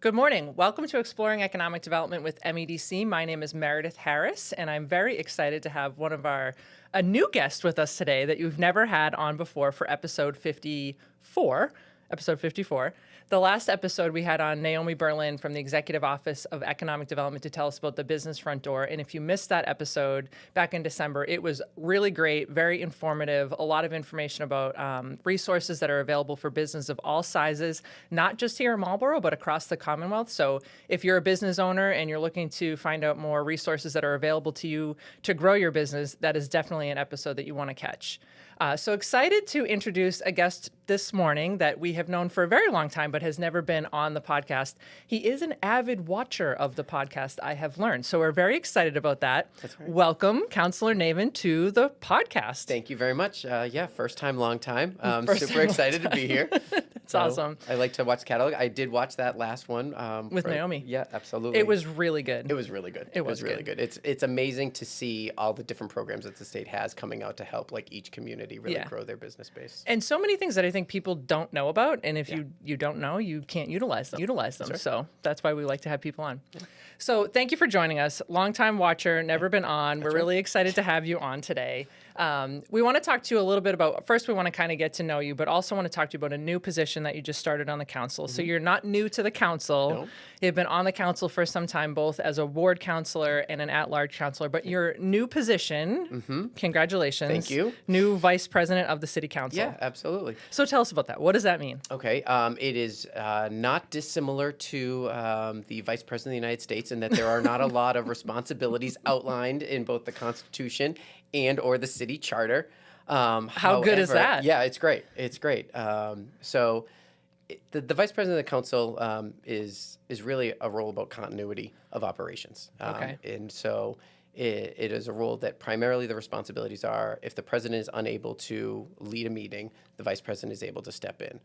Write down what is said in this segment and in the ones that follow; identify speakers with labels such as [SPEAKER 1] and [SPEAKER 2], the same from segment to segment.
[SPEAKER 1] Good morning. Welcome to Exploring Economic Development with MEDC. My name is Meredith Harris, and I'm very excited to have a new guest with us today that you've never had on before for episode 54. The last episode we had on Naomi Berlin from the Executive Office of Economic Development to tell us about the business front door. And if you missed that episode back in December, it was really great, very informative, a lot of information about resources that are available for business of all sizes, not just here in Marlborough, but across the Commonwealth. So if you're a business owner and you're looking to find out more resources that are available to you to grow your business, that is definitely an episode that you want to catch. So excited to introduce a guest this morning that we have known for a very long time, but has never been on the podcast. He is an avid watcher of the podcast, I have learned. So we're very excited about that.
[SPEAKER 2] That's right.
[SPEAKER 1] Welcome, Councilor Navin, to the podcast.
[SPEAKER 2] Thank you very much. First time, long time.
[SPEAKER 1] First
[SPEAKER 2] Super
[SPEAKER 1] time,
[SPEAKER 2] excited to be here.
[SPEAKER 1] It's awesome.
[SPEAKER 2] I like to watch the catalog. I did watch that last one.
[SPEAKER 1] With Naomi.
[SPEAKER 2] Yeah, absolutely.
[SPEAKER 1] It was really good.
[SPEAKER 2] It was really good.
[SPEAKER 1] It was
[SPEAKER 2] really good. It's amazing to see all the different programs that the state has coming out to help like each community really grow their business base.
[SPEAKER 1] And so many things that I think people don't know about. And if you don't know, you can't utilize them. Right. So that's why we like to have people on. Yeah. So thank you for joining us. Longtime watcher, never been on. We're really excited to have you on today. We want to talk to you a little bit about, first we want to kind of get to know you, but also want to talk to you about a new position that you just started on the council. Mm-hmm. So you're not new to the council. No. You've been on the council for some time, both as a ward councilor and an at-large councilor, but your new position, congratulations.
[SPEAKER 2] Thank you.
[SPEAKER 1] New vice president of the city council.
[SPEAKER 2] Yeah, absolutely.
[SPEAKER 1] So tell us about that. What does that mean?
[SPEAKER 2] Okay. It is not dissimilar to the vice president of the United States in that there are not a lot of responsibilities outlined in both the Constitution and or the city charter.
[SPEAKER 1] How good is that?
[SPEAKER 2] Yeah, it's great. It's great. So the vice president of the council is really a role about continuity of operations.
[SPEAKER 1] Okay.
[SPEAKER 2] And so it is a role that primarily the responsibilities are if the president is unable to lead a meeting, the vice president is able to step in.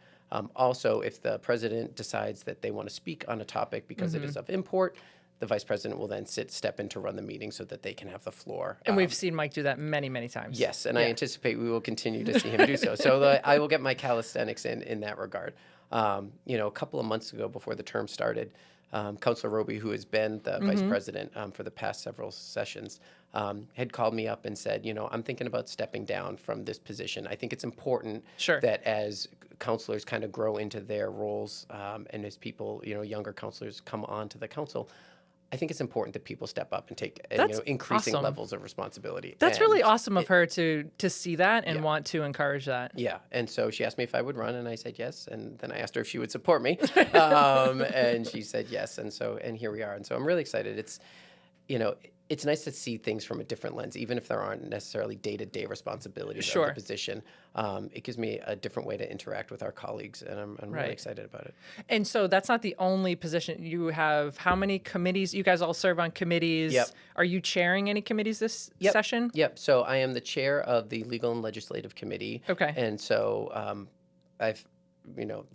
[SPEAKER 2] Also, if the president decides that they want to speak on a topic because it is of import, the vice president will then step in to run the meeting so that they can have the floor.
[SPEAKER 1] And we've seen Mike do that many, many times.
[SPEAKER 2] Yes, and I anticipate we will continue to see him do so. So I will get my calisthenics in that regard. A couple of months ago before the term started, Councilor Roby, who has been the vice president for the past several sessions, had called me up and said, I'm thinking about stepping down from this position. I think it's important that as councilors kind of grow into their roles and as people, younger councilors come on to the council, I think it's important that people step up and take increasing levels of responsibility.
[SPEAKER 1] That's really awesome of her to see that and want to encourage that.
[SPEAKER 2] Yeah, and so she asked me if I would run, and I said yes. And then I asked her if she would support me, and she said yes. And here we are. And so I'm really excited. It's nice to see things from a different lens, even if there aren't necessarily day-to-day responsibilities of the position. It gives me a different way to interact with our colleagues, and I'm really excited about it.
[SPEAKER 1] And so that's not the only position. You have how many committees? You guys all serve on committees.
[SPEAKER 2] Yep.
[SPEAKER 1] Are you chairing any committees this session?
[SPEAKER 2] Yep. So I am the chair of the Legal and Legislative Committee.
[SPEAKER 1] Okay.
[SPEAKER 2] And so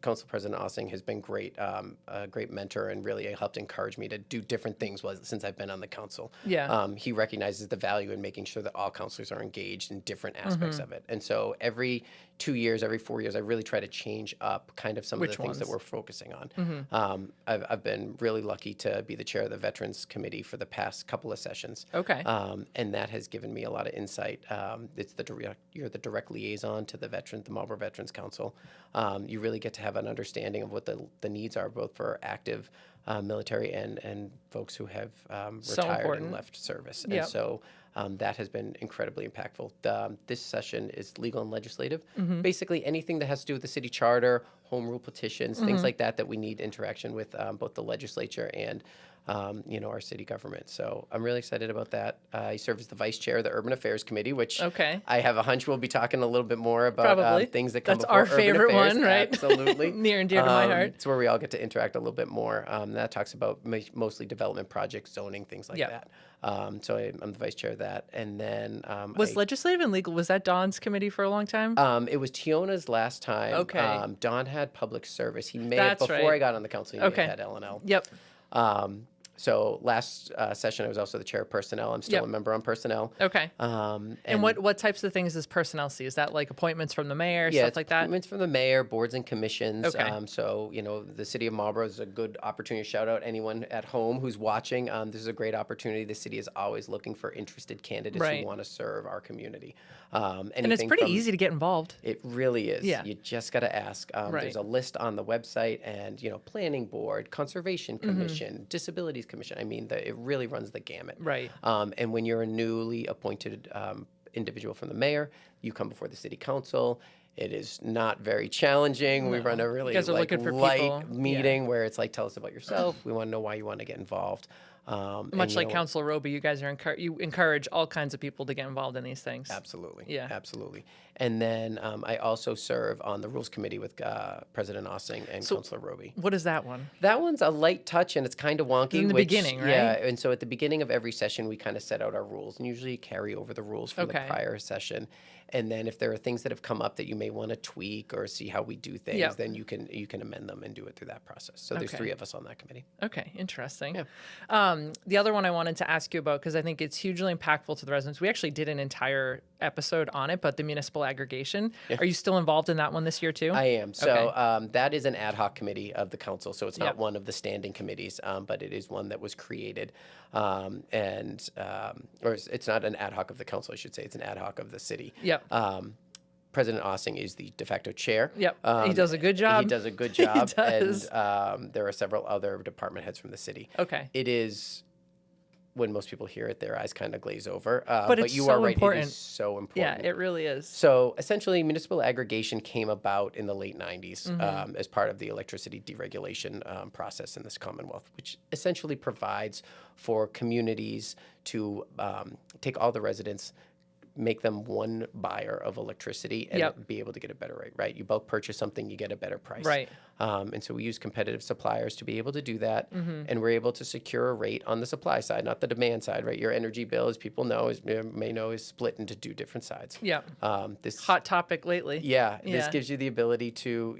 [SPEAKER 2] Council President Ossing has been great, a great mentor, and really helped encourage me to do different things since I've been on the council.
[SPEAKER 1] Yeah.
[SPEAKER 2] He recognizes the value in making sure that all councilors are engaged in different aspects of it. And so every 2 years, every 4 years, I really try to change up kind of some of the things that we're focusing on. I've been really lucky to be the chair of the Veterans Committee for the past couple of sessions.
[SPEAKER 1] Okay.
[SPEAKER 2] And that has given me a lot of insight. You're the direct liaison to the Marlborough Veterans Council. You really get to have an understanding of what the needs are, both for active military and folks who have retired and left service. And so that has been incredibly impactful. This session is legal and legislative. Basically anything that has to do with the city charter, home rule petitions, things like that we need interaction with both the legislature and our city government. So I'm really excited about that. I serve as the vice chair of the Urban Affairs Committee, which I have a hunch we'll be talking a little bit more about things that come before
[SPEAKER 1] That's our
[SPEAKER 2] Urban
[SPEAKER 1] favorite
[SPEAKER 2] Affairs.
[SPEAKER 1] one, right?
[SPEAKER 2] Absolutely.
[SPEAKER 1] Near and dear to my heart.
[SPEAKER 2] It's where we all get to interact a little bit more. That talks about mostly development projects, zoning, things like that. So I'm the vice chair of that. And then
[SPEAKER 1] was legislative and legal, was that Don's committee for a long time?
[SPEAKER 2] It was Tiona's last time.
[SPEAKER 1] Okay.
[SPEAKER 2] Don had public service. He may have, before I got on the council, he may have had L&L.
[SPEAKER 1] Yep.
[SPEAKER 2] So last session, I was also the chair of personnel. I'm still
[SPEAKER 1] Yep.
[SPEAKER 2] a member on personnel.
[SPEAKER 1] Okay.
[SPEAKER 2] And
[SPEAKER 1] And what types of things does personnel see? Is that like appointments from the mayor,
[SPEAKER 2] yeah,
[SPEAKER 1] stuff
[SPEAKER 2] it's
[SPEAKER 1] like that?
[SPEAKER 2] appointments from the mayor, boards and commissions.
[SPEAKER 1] Okay.
[SPEAKER 2] So, the city of Marlborough is a good opportunity to shout out anyone at home who's watching. This is a great opportunity. The city is always looking for interested candidates
[SPEAKER 1] Right.
[SPEAKER 2] who want to serve our community.
[SPEAKER 1] And it's
[SPEAKER 2] Anything
[SPEAKER 1] pretty
[SPEAKER 2] from-
[SPEAKER 1] easy to get involved.
[SPEAKER 2] It really is.
[SPEAKER 1] Yeah.
[SPEAKER 2] You just got to ask.
[SPEAKER 1] Right.
[SPEAKER 2] There's a list on the website, and planning board, conservation commission, disabilities commission. I mean, it really runs the gamut.
[SPEAKER 1] Right.
[SPEAKER 2] And when you're a newly appointed individual from the mayor, you come before the city council. It is not very challenging. We run a really
[SPEAKER 1] guys are
[SPEAKER 2] like
[SPEAKER 1] looking for
[SPEAKER 2] light
[SPEAKER 1] people.
[SPEAKER 2] meeting where it's like, tell us about yourself. We want to know why you want to get involved.
[SPEAKER 1] Much like Councilor Roby, you guys are you encourage all kinds of people to get involved in these things.
[SPEAKER 2] Absolutely.
[SPEAKER 1] Yeah.
[SPEAKER 2] Absolutely. And then I also serve on the Rules Committee with President Ossing and Councilor Roby.
[SPEAKER 1] What is that one?
[SPEAKER 2] That one's a light touch and it's kind of wonky.
[SPEAKER 1] In the beginning, right?
[SPEAKER 2] Yeah. And so at the beginning of every session, we kind of set out our rules and usually carry over the rules from the
[SPEAKER 1] Okay.
[SPEAKER 2] prior session. And then if there are things that have come up that you may want to tweak or see how we do things,
[SPEAKER 1] Yep.
[SPEAKER 2] then you can amend them and do it through that process. So there's
[SPEAKER 1] Okay.
[SPEAKER 2] 3 of us on that committee.
[SPEAKER 1] Okay, interesting.
[SPEAKER 2] Yeah.
[SPEAKER 1] The other one I wanted to ask you about, because I think it's hugely impactful to the residents. We actually did an entire episode on it, but the municipal aggregation. Are you still involved in that one this year too?
[SPEAKER 2] I am. So
[SPEAKER 1] Okay.
[SPEAKER 2] that is an ad hoc committee of the council. So it's not
[SPEAKER 1] Yep.
[SPEAKER 2] one of the standing committees, but it is one that was created. Or it's not an ad hoc of the council, I should say. It's an ad hoc of the city.
[SPEAKER 1] Yep.
[SPEAKER 2] President Ossing is the de facto chair.
[SPEAKER 1] Yep. He does a good job.
[SPEAKER 2] He does a good job.
[SPEAKER 1] does.
[SPEAKER 2] And there are several other department heads from the city.
[SPEAKER 1] Okay.
[SPEAKER 2] It is, when most people hear it, their eyes kind of glaze over.
[SPEAKER 1] But it's
[SPEAKER 2] you
[SPEAKER 1] so
[SPEAKER 2] are right.
[SPEAKER 1] important.
[SPEAKER 2] It is so
[SPEAKER 1] Yeah,
[SPEAKER 2] important.
[SPEAKER 1] it really is.
[SPEAKER 2] So essentially, municipal aggregation came about in the late 90s
[SPEAKER 1] Mm-hmm.
[SPEAKER 2] as part of the electricity deregulation process in this Commonwealth, which essentially provides for communities to take all the residents, make them one buyer of electricity and
[SPEAKER 1] Yep.
[SPEAKER 2] be able to get a better rate, right? You bulk purchase something, you get a better price.
[SPEAKER 1] Right.
[SPEAKER 2] And so we use competitive suppliers to be able to do that. And we're able to secure a rate on the supply side, not the demand side, right? Your energy bill, as people know, may know, is split into 2 different sides.
[SPEAKER 1] Yeah.
[SPEAKER 2] This
[SPEAKER 1] Hot topic lately.
[SPEAKER 2] yeah, this
[SPEAKER 1] Yeah.
[SPEAKER 2] gives you the ability to,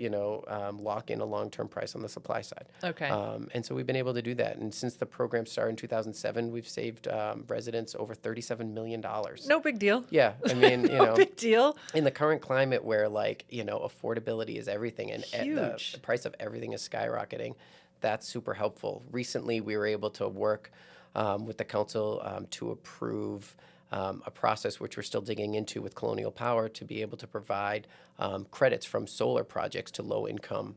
[SPEAKER 2] lock in a long-term price on the supply side.
[SPEAKER 1] Okay.
[SPEAKER 2] And so we've been able to do that. And since the program started in 2007, we've saved residents over $37 million.
[SPEAKER 1] No big deal.
[SPEAKER 2] Yeah, I mean,
[SPEAKER 1] No big deal.
[SPEAKER 2] in the current climate where affordability is everything and the
[SPEAKER 1] Huge.
[SPEAKER 2] price of everything is skyrocketing, that's super helpful. Recently, we were able to work with the council to approve a process which we're still digging into with Colonial Power to be able to provide credits from solar projects to low-income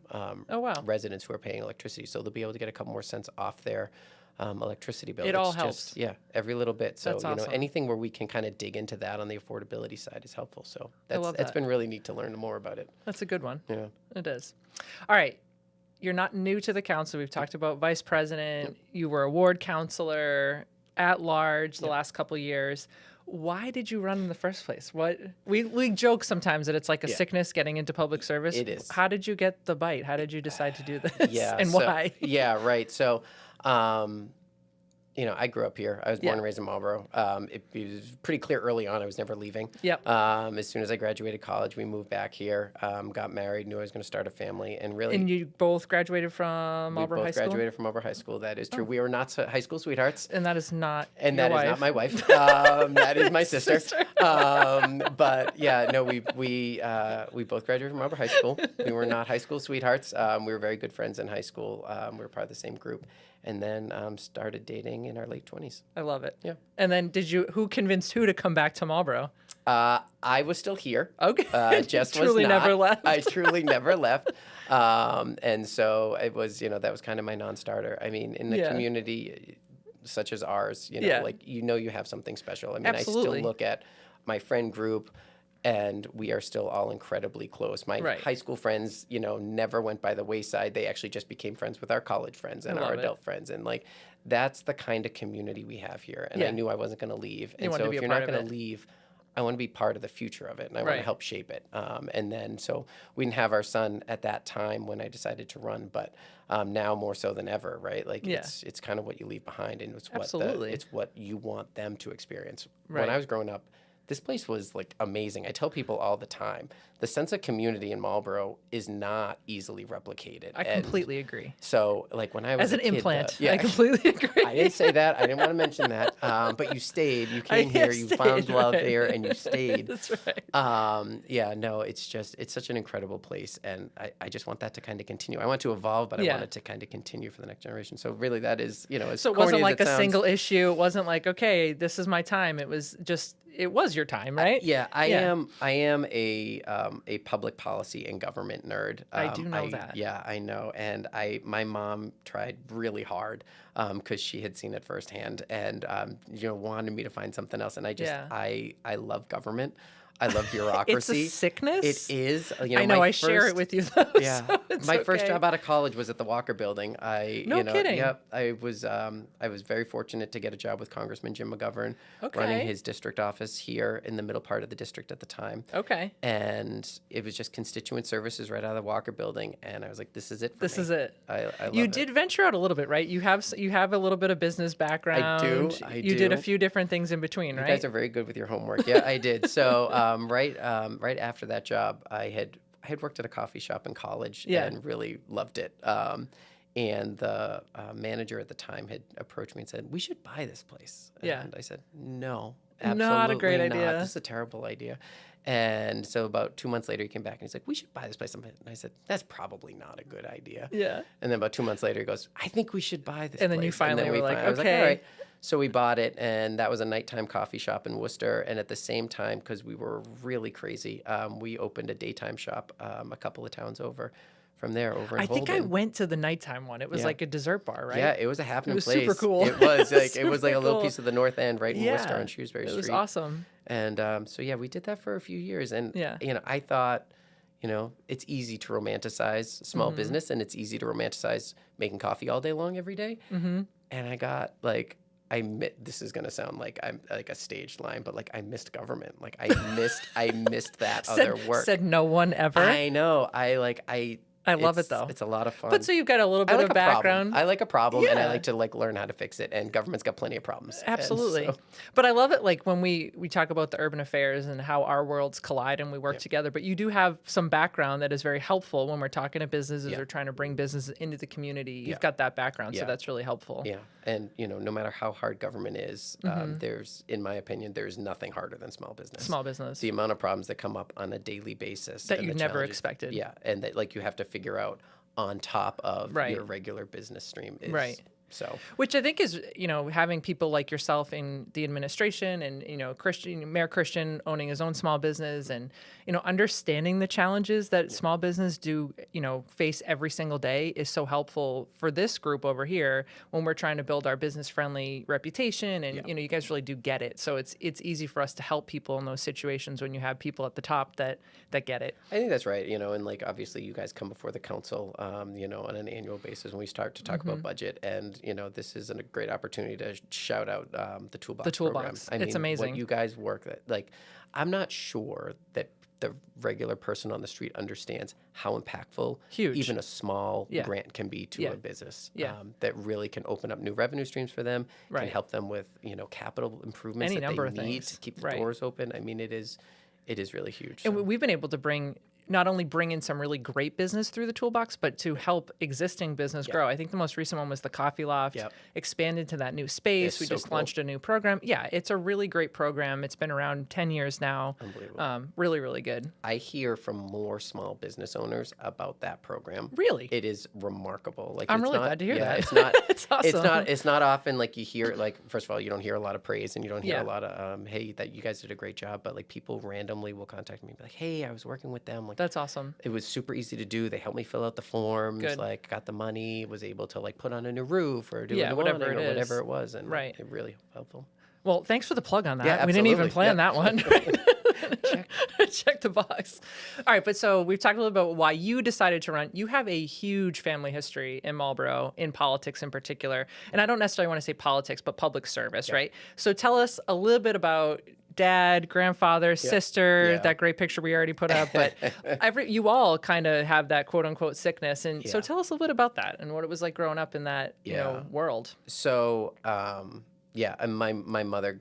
[SPEAKER 1] Oh, wow.
[SPEAKER 2] residents who are paying electricity. So they'll be able to get a couple more cents off their electricity bill.
[SPEAKER 1] It all
[SPEAKER 2] It's
[SPEAKER 1] helps.
[SPEAKER 2] just, yeah, every little bit. So,
[SPEAKER 1] That's awesome.
[SPEAKER 2] anything where we can kind of dig into that on the affordability side is helpful. So
[SPEAKER 1] love
[SPEAKER 2] that's
[SPEAKER 1] that.
[SPEAKER 2] been really neat to learn more about it.
[SPEAKER 1] That's a good one.
[SPEAKER 2] Yeah.
[SPEAKER 1] It is. All right. You're not new to the council. We've talked about vice president. You were a ward councilor at large the last couple years. Why did you run in the first place? What we joke sometimes that it's like a sickness getting into public service.
[SPEAKER 2] It is.
[SPEAKER 1] How did you get the bite? How did you decide to do this?
[SPEAKER 2] Yeah.
[SPEAKER 1] And
[SPEAKER 2] so-
[SPEAKER 1] why?
[SPEAKER 2] Yeah, right. So, I grew up here. I was born and raised in Marlborough. It was pretty clear early on I was never leaving.
[SPEAKER 1] Yep.
[SPEAKER 2] As soon as I graduated college, we moved back here, got married, knew I was going to start a family, and really
[SPEAKER 1] And you both graduated from
[SPEAKER 2] we
[SPEAKER 1] Marlborough
[SPEAKER 2] both
[SPEAKER 1] High School?
[SPEAKER 2] graduated from Marlborough High School. That is true. We are not high school sweethearts.
[SPEAKER 1] And that is not
[SPEAKER 2] And
[SPEAKER 1] your
[SPEAKER 2] that is
[SPEAKER 1] wife.
[SPEAKER 2] not my wife. That is my sister. But yeah, no, we both graduated from Marlborough High School. We were not high school sweethearts. We were very good friends in high school. We were part of the same group, and then started dating in our late 20s.
[SPEAKER 1] I love it.
[SPEAKER 2] Yeah.
[SPEAKER 1] And then who convinced who to come back to Marlborough?
[SPEAKER 2] I was still here.
[SPEAKER 1] Okay.
[SPEAKER 2] Jess
[SPEAKER 1] Truly
[SPEAKER 2] was not.
[SPEAKER 1] never left.
[SPEAKER 2] I truly never left. And so it was, that was kind of my non-starter. I mean, in a community such as ours, you have something special. I mean,
[SPEAKER 1] Absolutely.
[SPEAKER 2] I still look at my friend group, and we are still all incredibly close. My
[SPEAKER 1] Right.
[SPEAKER 2] high school friends, never went by the wayside. They actually just became friends with our college friends and
[SPEAKER 1] I
[SPEAKER 2] our
[SPEAKER 1] love it.
[SPEAKER 2] adult friends. And that's the kind of community we have here. And I
[SPEAKER 1] Yeah.
[SPEAKER 2] knew I wasn't going to leave. And
[SPEAKER 1] wanted
[SPEAKER 2] so
[SPEAKER 1] to be
[SPEAKER 2] if
[SPEAKER 1] a
[SPEAKER 2] you're
[SPEAKER 1] part
[SPEAKER 2] not
[SPEAKER 1] of
[SPEAKER 2] going to
[SPEAKER 1] it.
[SPEAKER 2] leave, I want to be part of the future of it, and I want
[SPEAKER 1] Right.
[SPEAKER 2] to help shape it. And then, so we didn't have our son at that time when I decided to run, but now more so than ever, right?
[SPEAKER 1] Yeah.
[SPEAKER 2] It's kind of what you leave behind, and it's
[SPEAKER 1] Absolutely.
[SPEAKER 2] it's what you want them to experience.
[SPEAKER 1] Right.
[SPEAKER 2] When I was growing up, this place was like amazing. I tell people all the time, the sense of community in Marlborough is not easily replicated.
[SPEAKER 1] I completely agree.
[SPEAKER 2] So like when I was
[SPEAKER 1] As an
[SPEAKER 2] a kid,
[SPEAKER 1] implant,
[SPEAKER 2] yeah,
[SPEAKER 1] I completely agree.
[SPEAKER 2] I didn't say that. I didn't want to mention that. But you stayed. You came here. You found love here, and you stayed.
[SPEAKER 1] That's right.
[SPEAKER 2] Yeah, no, it's such an incredible place, and I just want that to kind of continue. I want to evolve, but I want it to kind of continue for the next generation. So really, that is, as
[SPEAKER 1] So it
[SPEAKER 2] corny
[SPEAKER 1] wasn't
[SPEAKER 2] as
[SPEAKER 1] like
[SPEAKER 2] it
[SPEAKER 1] a
[SPEAKER 2] sounds.
[SPEAKER 1] single issue. It wasn't like, okay, this is my time. It was just, it was your time, right?
[SPEAKER 2] I am a public policy and government nerd.
[SPEAKER 1] I do know that.
[SPEAKER 2] Yeah, I know. And my mom tried really hard because she had seen it firsthand and wanted me to find something else. And I love government. I love bureaucracy.
[SPEAKER 1] It's a sickness.
[SPEAKER 2] It is.
[SPEAKER 1] I know. I share it with you though.
[SPEAKER 2] Yeah.
[SPEAKER 1] So it's
[SPEAKER 2] My first
[SPEAKER 1] okay.
[SPEAKER 2] job out of college was at the Walker Building.
[SPEAKER 1] No kidding.
[SPEAKER 2] Yep. I was very fortunate to get a job with Congressman Jim McGovern, running his district office here in the middle part of the district at the time.
[SPEAKER 1] Okay.
[SPEAKER 2] And it was just constituent services right out of the Walker Building, and I was like, "This is it for me."
[SPEAKER 1] This is it.
[SPEAKER 2] I love
[SPEAKER 1] You
[SPEAKER 2] it.
[SPEAKER 1] did venture out a little bit, right? You have a little bit of business background.
[SPEAKER 2] I
[SPEAKER 1] You did a
[SPEAKER 2] do.
[SPEAKER 1] few different things in between, right?
[SPEAKER 2] You guys are very good with your homework. Yeah, I did. So right after that job, I had worked at a coffee shop in college and really loved it. And the manager at the time had approached me and said, "We should buy this place." And I said, "No, absolutely
[SPEAKER 1] Not a great
[SPEAKER 2] not.
[SPEAKER 1] idea.
[SPEAKER 2] This is a terrible idea." And so about 2 months later, he came back and he's like, "We should buy this place." And I said, "That's probably not a good idea."
[SPEAKER 1] Yeah.
[SPEAKER 2] And then about 2 months later, he goes, "I think we should buy this
[SPEAKER 1] And then
[SPEAKER 2] place."
[SPEAKER 1] you finally were like,
[SPEAKER 2] I was
[SPEAKER 1] "Okay."
[SPEAKER 2] all right. So we bought it, and that was a nighttime coffee shop in Worcester. And at the same time, because we were really crazy, we opened a daytime shop a couple of towns over from there, over in
[SPEAKER 1] I think I
[SPEAKER 2] Holden.
[SPEAKER 1] went to the nighttime one. It was like a dessert bar, right?
[SPEAKER 2] Yeah, it was a happening
[SPEAKER 1] was
[SPEAKER 2] place.
[SPEAKER 1] super cool.
[SPEAKER 2] It was like
[SPEAKER 1] Super
[SPEAKER 2] a little
[SPEAKER 1] cool.
[SPEAKER 2] piece of the North End right in Worcester on Shrewsbury Street.
[SPEAKER 1] It was awesome.
[SPEAKER 2] And so yeah, we did that for a few years, and
[SPEAKER 1] Yeah.
[SPEAKER 2] I thought, it's easy to romanticize small business, and it's easy to romanticize making coffee all day long every day. Mm-hmm. And I got like, this is gonna sound like I'm like a staged line, but like I missed government. Like I missed that other work.
[SPEAKER 1] Said no one ever.
[SPEAKER 2] I know.
[SPEAKER 1] I love it though.
[SPEAKER 2] It's a lot of fun.
[SPEAKER 1] But so you've got a little bit of background.
[SPEAKER 2] I like a problem, and I
[SPEAKER 1] Yeah.
[SPEAKER 2] like to like learn how to fix it. And government's got plenty of problems. And
[SPEAKER 1] Absolutely.
[SPEAKER 2] so-
[SPEAKER 1] But I love it like when we talk about the urban affairs and how our worlds collide and we work together. But you do have some background that is very helpful when we're talking to businesses or trying to bring businesses into the community. You've got that background, so
[SPEAKER 2] Yeah.
[SPEAKER 1] that's really helpful.
[SPEAKER 2] Yeah, and no matter how hard government is, in my opinion, there's nothing harder than small business.
[SPEAKER 1] Small business.
[SPEAKER 2] The amount of problems that come up on a daily basis
[SPEAKER 1] That
[SPEAKER 2] and
[SPEAKER 1] you
[SPEAKER 2] the
[SPEAKER 1] never
[SPEAKER 2] challenges-
[SPEAKER 1] expected.
[SPEAKER 2] Yeah, and that like you have to figure out on top of
[SPEAKER 1] Right.
[SPEAKER 2] your regular business stream. Is,
[SPEAKER 1] Right.
[SPEAKER 2] So
[SPEAKER 1] Which I think is, having people like yourself in the administration and, Mayor Christian owning his own small business and, understanding the challenges that small business do, face every single day is so helpful for this group over here when we're trying to build our business friendly reputation. And, you guys really do get it. So it's easy for us to help people in those situations when you have people at the top that get it.
[SPEAKER 2] I think that's right. And like obviously you guys come before the council, on an annual basis when we start to talk about budget, and this is a great opportunity to shout out the Toolbox.
[SPEAKER 1] The Toolbox.
[SPEAKER 2] Program.
[SPEAKER 1] It's amazing.
[SPEAKER 2] What you guys work that like, I'm not sure that the regular person on the street understands how impactful
[SPEAKER 1] Huge.
[SPEAKER 2] even a small grant can be to a business. That really can open up new revenue streams for them. Can
[SPEAKER 1] Right.
[SPEAKER 2] help them with capital improvements
[SPEAKER 1] Any
[SPEAKER 2] that
[SPEAKER 1] number
[SPEAKER 2] they
[SPEAKER 1] of
[SPEAKER 2] need
[SPEAKER 1] things.
[SPEAKER 2] to keep the
[SPEAKER 1] Right.
[SPEAKER 2] doors open. I mean, it is really huge.
[SPEAKER 1] And
[SPEAKER 2] So-
[SPEAKER 1] we've been able to not only bring in some really great business through the Toolbox, but to help existing business grow. I think the most recent one was the Coffee Loft, expanded to that new space.
[SPEAKER 2] It's
[SPEAKER 1] We
[SPEAKER 2] so
[SPEAKER 1] just
[SPEAKER 2] cool.
[SPEAKER 1] launched a new program. Yeah, it's a really great program. It's been around 10 years now.
[SPEAKER 2] Unbelievable.
[SPEAKER 1] Really, really good.
[SPEAKER 2] I hear from more small business owners about that program.
[SPEAKER 1] Really?
[SPEAKER 2] It is remarkable. Like
[SPEAKER 1] I'm
[SPEAKER 2] it's
[SPEAKER 1] really
[SPEAKER 2] not-
[SPEAKER 1] glad to hear
[SPEAKER 2] yeah,
[SPEAKER 1] that.
[SPEAKER 2] It's not.
[SPEAKER 1] It's awesome.
[SPEAKER 2] It's not often like you hear like first of all you don't hear a lot of praise and you don't hear
[SPEAKER 1] Yeah.
[SPEAKER 2] a lot of hey that you guys did a great job, but like people randomly will contact me and be like, hey, I was working with them. Like
[SPEAKER 1] That's awesome.
[SPEAKER 2] it was super easy to do. They helped me fill out the forms.
[SPEAKER 1] Good.
[SPEAKER 2] Like got the money, was able to like put on a new roof or do
[SPEAKER 1] Yeah,
[SPEAKER 2] a new
[SPEAKER 1] whatever
[SPEAKER 2] awning
[SPEAKER 1] it
[SPEAKER 2] or
[SPEAKER 1] is.
[SPEAKER 2] whatever it was, and
[SPEAKER 1] Right.
[SPEAKER 2] it really helpful.
[SPEAKER 1] Well, thanks for the plug on that.
[SPEAKER 2] Yeah,
[SPEAKER 1] We didn't even
[SPEAKER 2] absolutely.
[SPEAKER 1] plan
[SPEAKER 2] Yeah.
[SPEAKER 1] that one. Check the box. All right, but so we've talked a little about why you decided to run. You have a huge family history in Marlborough, in politics in particular. And I don't necessarily want to say politics, but public service, right? So tell us a little bit about dad, grandfather, sister,
[SPEAKER 2] Yeah.
[SPEAKER 1] that great picture we already put up. But you all kind of have that quote unquote sickness. And so
[SPEAKER 2] Yeah.
[SPEAKER 1] tell us a little bit about that and what it was like growing up in that
[SPEAKER 2] Yeah.
[SPEAKER 1] world.
[SPEAKER 2] So, Yeah, and my mother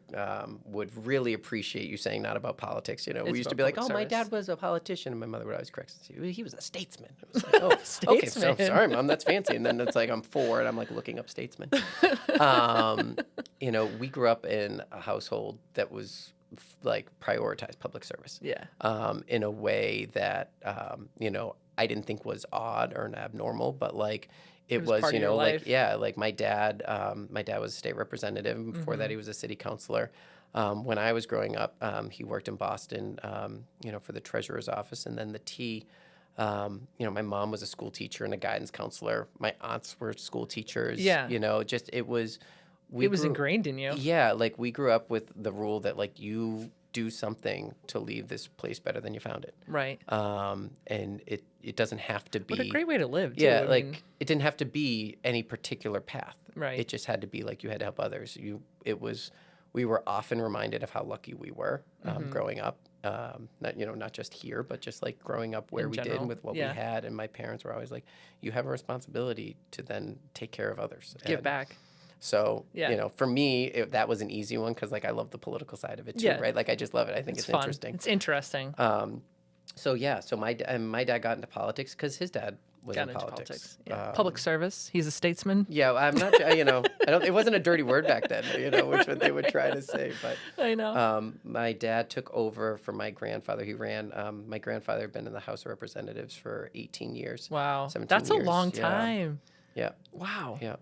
[SPEAKER 2] would really appreciate you saying not about politics. You know, we
[SPEAKER 1] It's
[SPEAKER 2] used to
[SPEAKER 1] about
[SPEAKER 2] be like,
[SPEAKER 1] public
[SPEAKER 2] "Oh, my
[SPEAKER 1] service.
[SPEAKER 2] dad was a politician," and my mother would always correct us. He was a statesman. I was like, "Oh, okay, so
[SPEAKER 1] Statesman.
[SPEAKER 2] sorry, Mom, that's fancy." And then it's like I'm 4, and I'm like looking up statesman. You know, we grew up in a household that was like prioritized public service.
[SPEAKER 1] Yeah.
[SPEAKER 2] In a way that you know, I didn't think was odd or abnormal, but like it
[SPEAKER 1] was part
[SPEAKER 2] you
[SPEAKER 1] of your
[SPEAKER 2] know, like
[SPEAKER 1] life.
[SPEAKER 2] yeah, like my dad was a state representative, and before that he was a city councilor. When I was growing up, he worked in Boston, you know, for the treasurer's office, and then the T. You know, my mom was a school teacher and a guidance counselor. My aunts were school teachers.
[SPEAKER 1] Yeah.
[SPEAKER 2] You know, just it was.
[SPEAKER 1] It was ingrained in you.
[SPEAKER 2] Yeah, like we grew up with the rule that like you do something to leave this place better than you found it.
[SPEAKER 1] Right.
[SPEAKER 2] And it doesn't have to be.
[SPEAKER 1] What a great way to live, too.
[SPEAKER 2] Yeah,
[SPEAKER 1] I
[SPEAKER 2] like
[SPEAKER 1] mean,
[SPEAKER 2] it didn't have to be any particular path.
[SPEAKER 1] Right.
[SPEAKER 2] It just had to be like you had to help others. We were often reminded of how lucky we were growing up. Not just here, but just like growing up where
[SPEAKER 1] In
[SPEAKER 2] we did
[SPEAKER 1] general,
[SPEAKER 2] and with what
[SPEAKER 1] yeah.
[SPEAKER 2] we had. And my parents were always like, you have a responsibility to then take care of others.
[SPEAKER 1] Give
[SPEAKER 2] And
[SPEAKER 1] back.
[SPEAKER 2] so,
[SPEAKER 1] Yeah.
[SPEAKER 2] you know, for me, that was an easy one because like I love the political side of it too,
[SPEAKER 1] Yeah.
[SPEAKER 2] right? Like I just love it. I think it's
[SPEAKER 1] fun.
[SPEAKER 2] interesting.
[SPEAKER 1] It's interesting.
[SPEAKER 2] So yeah, so my dad got into politics because his dad was
[SPEAKER 1] Got
[SPEAKER 2] in
[SPEAKER 1] into
[SPEAKER 2] politics.
[SPEAKER 1] Yeah. Public service. He's a statesman.
[SPEAKER 2] Yeah, I'm not. You know, I don't. It wasn't a dirty word back then. You know, which what they would try to say. But
[SPEAKER 1] I know.
[SPEAKER 2] my dad took over for my grandfather. He ran. My grandfather had been in the House of Representatives for 18 years.
[SPEAKER 1] Wow.
[SPEAKER 2] 17
[SPEAKER 1] That's a
[SPEAKER 2] years.
[SPEAKER 1] long
[SPEAKER 2] Yeah.
[SPEAKER 1] time.
[SPEAKER 2] Yeah.
[SPEAKER 1] Wow.
[SPEAKER 2] Yeah.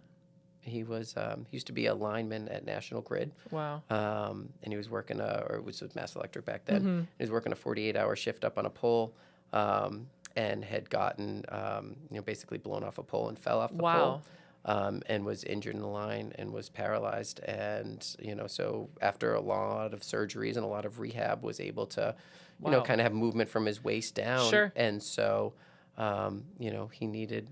[SPEAKER 2] He was. He used to be a lineman at National Grid.
[SPEAKER 1] Wow.
[SPEAKER 2] And he was working or it was with Mass Electric back then.
[SPEAKER 1] Mm-hmm.
[SPEAKER 2] He was working a 48-hour shift up on a pole. And had gotten, you know, basically blown off a pole and fell off the
[SPEAKER 1] Wow.
[SPEAKER 2] pole, and was injured in the line and was paralyzed. And, you know, so after a lot of surgeries and a lot of rehab, was able to, you know,
[SPEAKER 1] Wow.
[SPEAKER 2] kind of have movement from his waist down.
[SPEAKER 1] Sure.
[SPEAKER 2] And so, you know, he needed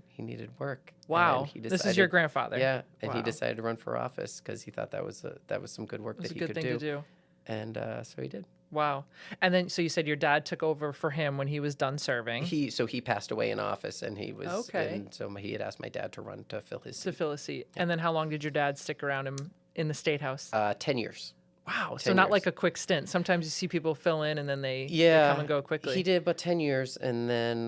[SPEAKER 2] work.
[SPEAKER 1] Wow.
[SPEAKER 2] And he
[SPEAKER 1] This is your grandfather.
[SPEAKER 2] Yeah, and he
[SPEAKER 1] Wow.
[SPEAKER 2] decided to run for office because he thought that was some good work
[SPEAKER 1] It was
[SPEAKER 2] that
[SPEAKER 1] a
[SPEAKER 2] he
[SPEAKER 1] good
[SPEAKER 2] could
[SPEAKER 1] thing to do.
[SPEAKER 2] And so he did.
[SPEAKER 1] Wow. And then, so you said your dad took over for him when he was done serving.
[SPEAKER 2] He passed away in office, and he was
[SPEAKER 1] Okay.
[SPEAKER 2] And so he had asked my dad to run to fill his
[SPEAKER 1] To
[SPEAKER 2] seat.
[SPEAKER 1] fill a seat. And then how long did your dad stick around in the State House?
[SPEAKER 2] 10 years.
[SPEAKER 1] Wow. So
[SPEAKER 2] 10
[SPEAKER 1] not
[SPEAKER 2] years.
[SPEAKER 1] like a quick stint. Sometimes you see people fill in and then they come and go quickly.
[SPEAKER 2] He did about 10 years, and then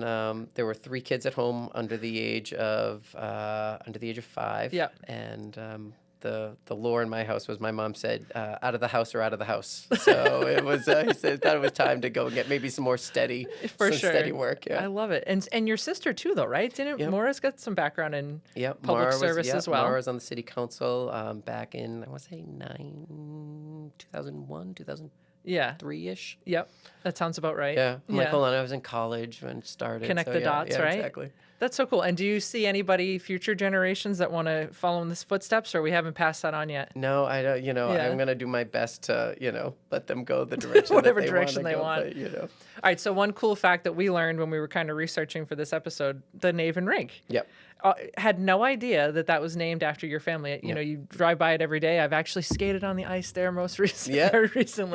[SPEAKER 2] there were 3 kids at home under the age of 5.
[SPEAKER 1] Yep.
[SPEAKER 2] And the lore in my house was my mom said, out of the house or out of the house. So it was, he said, thought it was time to go and get maybe some more steady,
[SPEAKER 1] For
[SPEAKER 2] some
[SPEAKER 1] sure.
[SPEAKER 2] steady work. Yeah.
[SPEAKER 1] I love it. And your sister too, though, right? Didn't
[SPEAKER 2] Yep.
[SPEAKER 1] Maura's got some background in
[SPEAKER 2] Yep,
[SPEAKER 1] public
[SPEAKER 2] Mara
[SPEAKER 1] service as well?
[SPEAKER 2] Mara was on the city council back in, I want to say 2001, 2003-ish.
[SPEAKER 1] Yeah. Yep. That sounds about right.
[SPEAKER 2] Yeah. I'm like, hold on, I was in college when it started.
[SPEAKER 1] Connect
[SPEAKER 2] so
[SPEAKER 1] the
[SPEAKER 2] yeah,
[SPEAKER 1] dots,
[SPEAKER 2] yeah,
[SPEAKER 1] right?
[SPEAKER 2] Exactly.
[SPEAKER 1] That's so cool. And do you see anybody, future generations, that want to follow in this footsteps, or we haven't passed that on yet?
[SPEAKER 2] No, I don't, you know,
[SPEAKER 1] Yeah.
[SPEAKER 2] I'm going to do my best to, you know, let them go the direction
[SPEAKER 1] Whatever
[SPEAKER 2] that they
[SPEAKER 1] direction
[SPEAKER 2] wanna
[SPEAKER 1] they
[SPEAKER 2] go,
[SPEAKER 1] want.
[SPEAKER 2] but, you know.
[SPEAKER 1] All right. So one cool fact that we learned when we were kind of researching for this episode, the Navin Rink.
[SPEAKER 2] Yep.
[SPEAKER 1] Had no idea that was named after your family. You know, you drive by it every day. I've actually skated on the ice there most recently,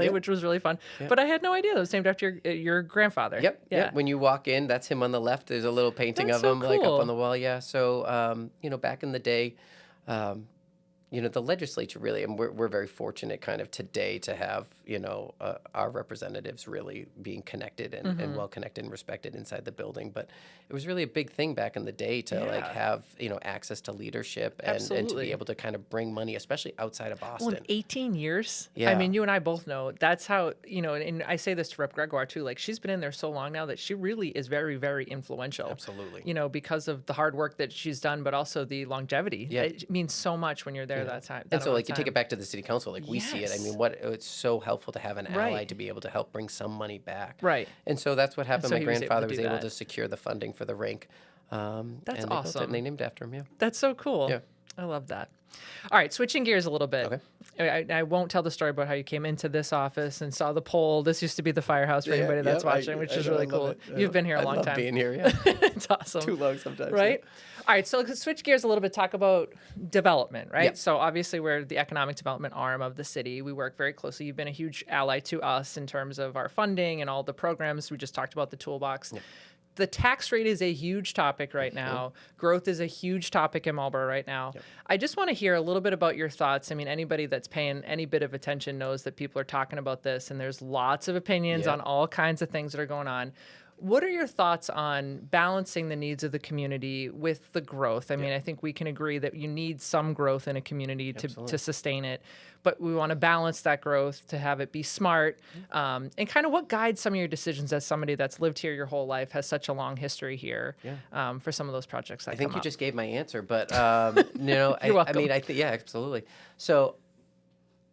[SPEAKER 2] Yeah.
[SPEAKER 1] which was really fun. But I had no idea that was named after your grandfather.
[SPEAKER 2] Yep.
[SPEAKER 1] Yeah.
[SPEAKER 2] Yep. When you walk in, that's him on the left. There's a little painting
[SPEAKER 1] That's
[SPEAKER 2] of
[SPEAKER 1] so
[SPEAKER 2] him like up
[SPEAKER 1] cool.
[SPEAKER 2] on the wall. Yeah. So, you know, back in the day, you know, the legislature really, and we're very fortunate kind of today to have, you know, our representatives really being connected and well connected and respected inside the building. But it was really a big thing back in the day to like have, you know, access to leadership and to
[SPEAKER 1] Absolutely.
[SPEAKER 2] be able to kind of bring money, especially outside of Boston.
[SPEAKER 1] Well, in 18 years. I
[SPEAKER 2] Yeah.
[SPEAKER 1] mean, you and I both know that's how, you know, and I say this to Rep. Gregoire too, like she's been in there so long now that she really is very, very influential.
[SPEAKER 2] Absolutely.
[SPEAKER 1] You know, because of the hard work that she's done, but also the longevity.
[SPEAKER 2] Yeah.
[SPEAKER 1] It means so much when you're there that time.
[SPEAKER 2] And so,
[SPEAKER 1] amount
[SPEAKER 2] like,
[SPEAKER 1] of
[SPEAKER 2] you take
[SPEAKER 1] time.
[SPEAKER 2] it back to the city council, like we see it. I
[SPEAKER 1] Yes.
[SPEAKER 2] mean, it's so helpful to have an ally
[SPEAKER 1] Right.
[SPEAKER 2] to be able to help bring some money back.
[SPEAKER 1] Right.
[SPEAKER 2] And so that's what happened.
[SPEAKER 1] so
[SPEAKER 2] My
[SPEAKER 1] he was able to
[SPEAKER 2] grandfather
[SPEAKER 1] do
[SPEAKER 2] was able
[SPEAKER 1] that.
[SPEAKER 2] to secure the funding for the rink.
[SPEAKER 1] That's
[SPEAKER 2] and they built it,
[SPEAKER 1] awesome.
[SPEAKER 2] and they named after him. Yeah.
[SPEAKER 1] That's so cool.
[SPEAKER 2] Yeah.
[SPEAKER 1] I love that. All right, switching gears a little bit.
[SPEAKER 2] Okay.
[SPEAKER 1] I won't tell the story about how you came into this office and saw the pole. This used to be the firehouse for anybody that's watching, which is really cool. You've been here a long
[SPEAKER 2] love
[SPEAKER 1] time.
[SPEAKER 2] being here. Yeah.
[SPEAKER 1] It's awesome.
[SPEAKER 2] Too long sometimes.
[SPEAKER 1] Right? All right, so let's switch gears a little bit, talk about development, right?
[SPEAKER 2] Yep.
[SPEAKER 1] So obviously we're the economic development arm of the city. We work very closely. You've been a huge ally to us in terms of our funding and all the programs. We just talked about the Toolbox. the tax rate is a huge topic right now. Growth is a huge topic in Marlborough right now. I just want to hear a little bit about your thoughts. I mean, anybody that's paying any bit of attention knows that people are talking about this, and there's lots of opinions on all kinds of things that are going on. What are your thoughts on balancing the needs of the community with the growth? I mean, I think we can agree that you need some growth in a community to sustain it, but we want to balance that growth to have it be smart. And kind of what guides some of your decisions as somebody that's lived here your whole life, has such a long history here for some of those projects that
[SPEAKER 2] I think
[SPEAKER 1] come
[SPEAKER 2] you
[SPEAKER 1] up.
[SPEAKER 2] just gave my answer, but you know,
[SPEAKER 1] You're welcome.
[SPEAKER 2] I mean, yeah, absolutely. So,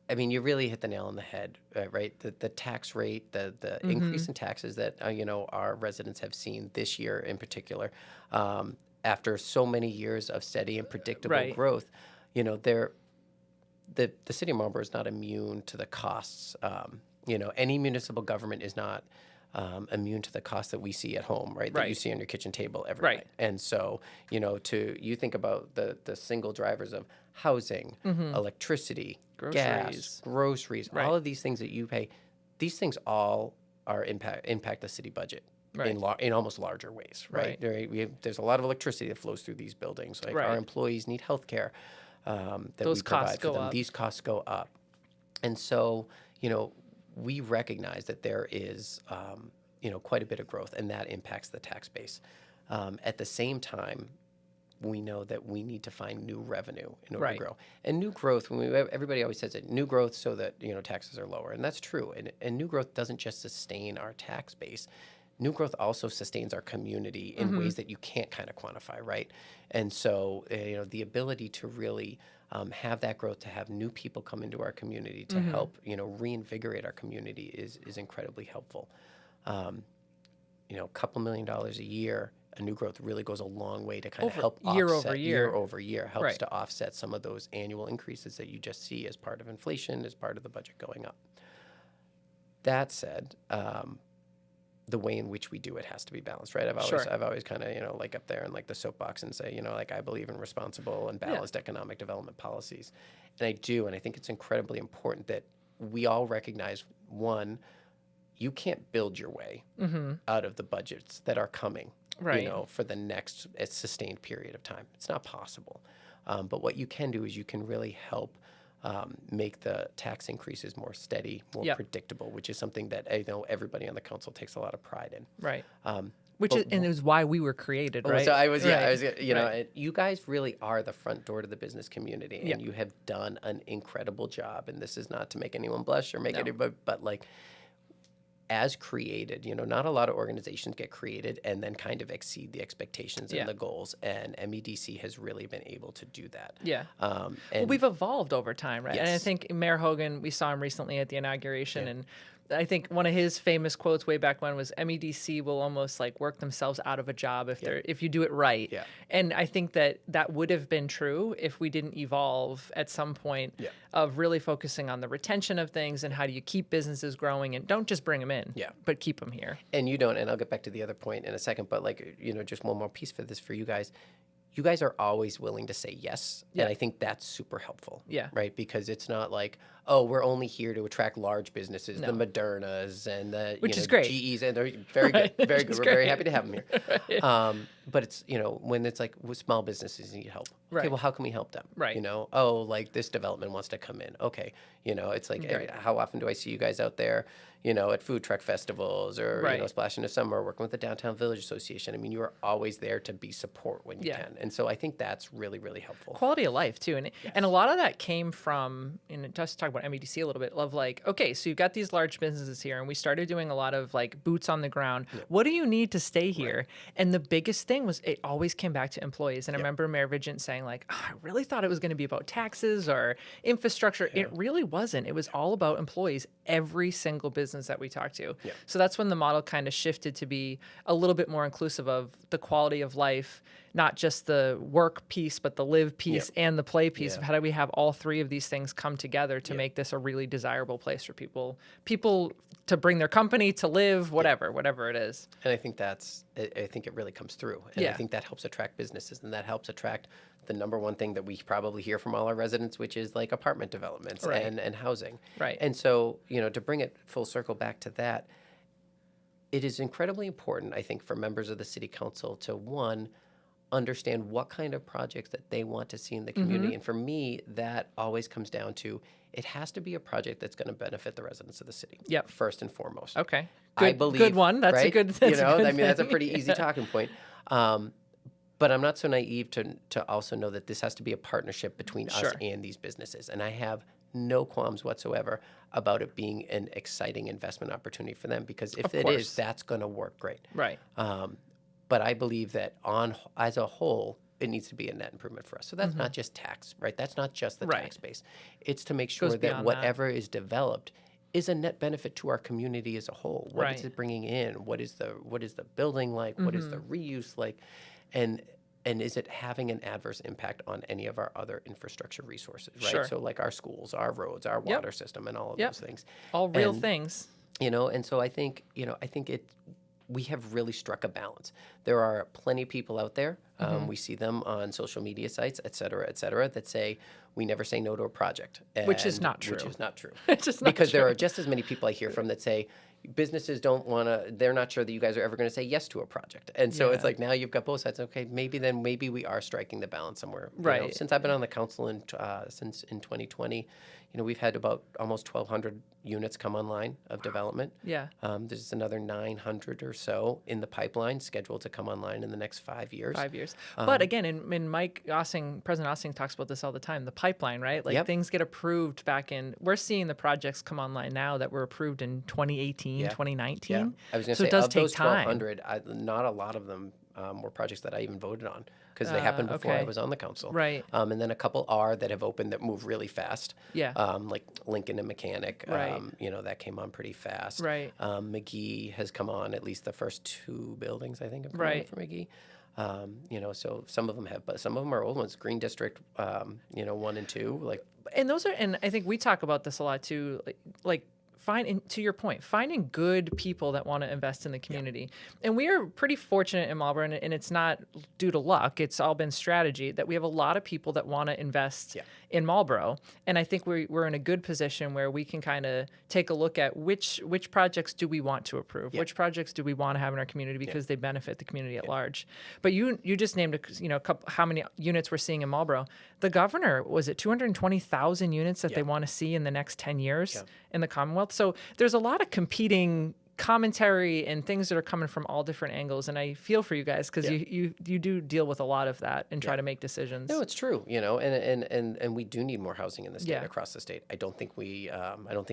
[SPEAKER 2] I mean, you really hit the nail on the head, right? The tax rate, the increase in taxes that you know, our residents have seen this year in particular, after so many years of steady and predictable growth, you know, the city of Marlborough is not immune to the costs. You know, any municipal government is not immune to the costs that we see at home, right? That you see on your kitchen table every night. And so, you know, you think about the single drivers of housing, electricity, gas, groceries, all of these things that you pay, these things all are impact the city budget in almost larger ways, right? There's a lot of electricity that flows through these buildings. Like our employees need health care that
[SPEAKER 1] those
[SPEAKER 2] we provide
[SPEAKER 1] costs
[SPEAKER 2] for
[SPEAKER 1] go
[SPEAKER 2] them.
[SPEAKER 1] up.
[SPEAKER 2] These costs go up. And so, you know, we recognize that there is, you know, quite a bit of growth, and that impacts the tax base. At the same time, we know that we need to find new revenue in order to grow. And new growth, everybody always says it, new growth so that, you know, taxes are lower. And that's true. And new growth doesn't just sustain our tax base. New growth also sustains our community in ways that you can't kind of quantify, right? And so, you know, the ability to really have that growth, to have new people come into our community to help, you know, reinvigorate our community is incredibly helpful. You know, a couple $1 million a year, a new growth really goes a long way to kind of help
[SPEAKER 1] year
[SPEAKER 2] offset
[SPEAKER 1] over year.
[SPEAKER 2] year over year, helps to offset some of those annual increases that you just see as part of inflation, as part of the budget going up. That said, the way in which we do it has to be balanced, right? I've always kind of, you know, like up there in like the soapbox and say, you know, like I believe in responsible and balanced economic development policies. And I do, and I think it's incredibly important that we all recognize, one, you can't build your way out of the budgets that are coming, you know, for the next sustained period of time. It's not possible. But what you can do is you can really help make the tax increases more steady, more predictable, which is something that I know everybody on the council takes a lot of pride in.
[SPEAKER 1] Which is, and it was why we were created, right?
[SPEAKER 2] So I was, you know, you guys really are the front door to the business community, and you have done an incredible job. And this is not to make anyone blush or make anybody, but like, as created, you know, not a lot of organizations get created and then kind of exceed the expectations and the goals. And MEDC has really been able to do that.
[SPEAKER 1] And well, we've evolved over time, right? And I think Mayor Hogan, we saw him recently at the inauguration, and I think one of his famous quotes way back when was, MEDC will almost like work themselves out of a job if you do it right. And I think that would have been true if we didn't evolve at some point of really focusing on the retention of things and how do you keep businesses growing, and don't just bring them in, but keep them here.
[SPEAKER 2] And you don't, and I'll get back to the other point in a second, but like, you know, just one more piece for this for you guys. You guys are always willing to say yes. And I think that's super helpful. Right? Because it's not like, oh, we're only here to attract large businesses, the Modernas and the
[SPEAKER 1] Which is great.
[SPEAKER 2] GEs, and they're very good. Very good. We're very happy to have them here. But it's, you know, when it's like small businesses need help. Okay, well, how can we help them? You know, oh, like this development wants to come in. Okay. You know, it's like, how often do I see you guys out there, you know, at food truck festivals or, you know, Splash in the Summer, working with the Downtown Village Association? I mean, you are always there to be support when you can. And so I think that's really, really helpful.
[SPEAKER 1] Quality of life, too. And a lot of that came from, and just talk about MEDC a little bit, of like, okay, so you've got these large businesses here, and we started doing a lot of like boots on the ground. What do you need to stay here? And the biggest thing was it always came back to employees. And I remember Mayor Vigent saying like, oh, I really thought it was going to be about taxes or infrastructure. It really wasn't. It was all about employees, every single business that we talked to. So that's when the model kind of shifted to be a little bit more inclusive of the quality of life, not just the work piece, but the live piece and the play piece of how do we have all three of these things come together to make this a really desirable place for people to bring their company, to live, whatever it is.
[SPEAKER 2] And I think I think it really comes through. And I think that helps attract businesses, and that helps attract the number one thing that we probably hear from all our residents, which is like apartment developments and housing. And so, you know, to bring it full circle back to that, it is incredibly important, I think, for members of the city council to, one, understand what kind of projects that they want to see in the community. And for me, that always comes down to it has to be a project that's going to benefit the residents of the city.
[SPEAKER 1] Yep.
[SPEAKER 2] First and foremost.
[SPEAKER 1] Okay.
[SPEAKER 2] I
[SPEAKER 1] Good,
[SPEAKER 2] believe,
[SPEAKER 1] good one. That's
[SPEAKER 2] right?
[SPEAKER 1] a good. That's a good
[SPEAKER 2] that's a
[SPEAKER 1] thing.
[SPEAKER 2] pretty easy talking point. But I'm not so naive to also know that this has to be a partnership between us
[SPEAKER 1] Sure.
[SPEAKER 2] and these businesses. And I have no qualms whatsoever about it being an exciting investment opportunity for them, because if
[SPEAKER 1] Of
[SPEAKER 2] it
[SPEAKER 1] course.
[SPEAKER 2] is, that's going to work great.
[SPEAKER 1] Right.
[SPEAKER 2] But I believe that as a whole, it needs to be a net improvement for us. So that's not just tax, right? That's not just the
[SPEAKER 1] Right.
[SPEAKER 2] tax base. It's to make sure
[SPEAKER 1] Goes
[SPEAKER 2] that
[SPEAKER 1] beyond that.
[SPEAKER 2] whatever is developed is a net benefit to our community as a whole. What is
[SPEAKER 1] Right.
[SPEAKER 2] it bringing in? What is the building like? What is the reuse like? And is it having an adverse impact on any of our other infrastructure resources, right?
[SPEAKER 1] Sure.
[SPEAKER 2] So like our schools, our roads, our water system, and all of
[SPEAKER 1] Yep.
[SPEAKER 2] those things.
[SPEAKER 1] All real
[SPEAKER 2] And,
[SPEAKER 1] things.
[SPEAKER 2] and so I think we have really struck a balance. There are plenty of people out there. We see them on social media sites, et cetera, that say we never say no to a project.
[SPEAKER 1] Which is
[SPEAKER 2] And-
[SPEAKER 1] not true.
[SPEAKER 2] Which is not true.
[SPEAKER 1] It's just not
[SPEAKER 2] Because there
[SPEAKER 1] true.
[SPEAKER 2] are just as many people I hear from that say businesses don't want to, they're not sure that you guys are ever going to say yes to a project. And so it's
[SPEAKER 1] Yeah.
[SPEAKER 2] like now you've got both sides. Okay, maybe we are striking the balance somewhere.
[SPEAKER 1] Right.
[SPEAKER 2] Since I've been on the council since in 2020, we've had about almost 1,200 units come online of development.
[SPEAKER 1] Yeah.
[SPEAKER 2] There's another 900 or so in the pipeline scheduled to come online in the next 5 years.
[SPEAKER 1] 5 years. But again, in Mike Ossing, President Ossing talks about this all the time, the pipeline, right? Like
[SPEAKER 2] Yep.
[SPEAKER 1] things get approved we're seeing the projects come online now that were approved in 2018,
[SPEAKER 2] Yeah.
[SPEAKER 1] 2019.
[SPEAKER 2] Yeah, I was going to
[SPEAKER 1] So
[SPEAKER 2] say
[SPEAKER 1] it does
[SPEAKER 2] of
[SPEAKER 1] take
[SPEAKER 2] those
[SPEAKER 1] time.
[SPEAKER 2] 1,200, not a lot of them were projects that I even voted on because they happened before I
[SPEAKER 1] okay.
[SPEAKER 2] was on the council.
[SPEAKER 1] Right.
[SPEAKER 2] And then a couple are that have opened that move really fast.
[SPEAKER 1] Yeah.
[SPEAKER 2] Like Lincoln and Mechanic.
[SPEAKER 1] Right.
[SPEAKER 2] That came on pretty fast.
[SPEAKER 1] Right.
[SPEAKER 2] McGee has come on. At least the first 2 buildings I think have come on
[SPEAKER 1] Right.
[SPEAKER 2] for McGee. So some of them have, but some of them are old ones. Green District, 1 and 2, like.
[SPEAKER 1] And I think we talk about this a lot too, like to your point, finding good people that want to invest in the community. And we are pretty fortunate in Marlborough, and it's not due to luck, it's all been strategy, that we have a lot of people that want to invest in Marlborough. And I think we're in a good position where we can kind of take a look at which projects do we want to approve, which projects do we want to have in our community because they benefit the community at large. But you just named a couple, how many units we're seeing in Marlborough. The governor, was it 220,000 units that they want to see in the next 10 years in the Commonwealth? So there's a lot of competing commentary and things that are coming from all different angles, and I feel for you guys because you do deal with a lot of that and try to make decisions.
[SPEAKER 2] No, it's true, and we do need more housing in the state,
[SPEAKER 1] Yeah.
[SPEAKER 2] across the state. I don't think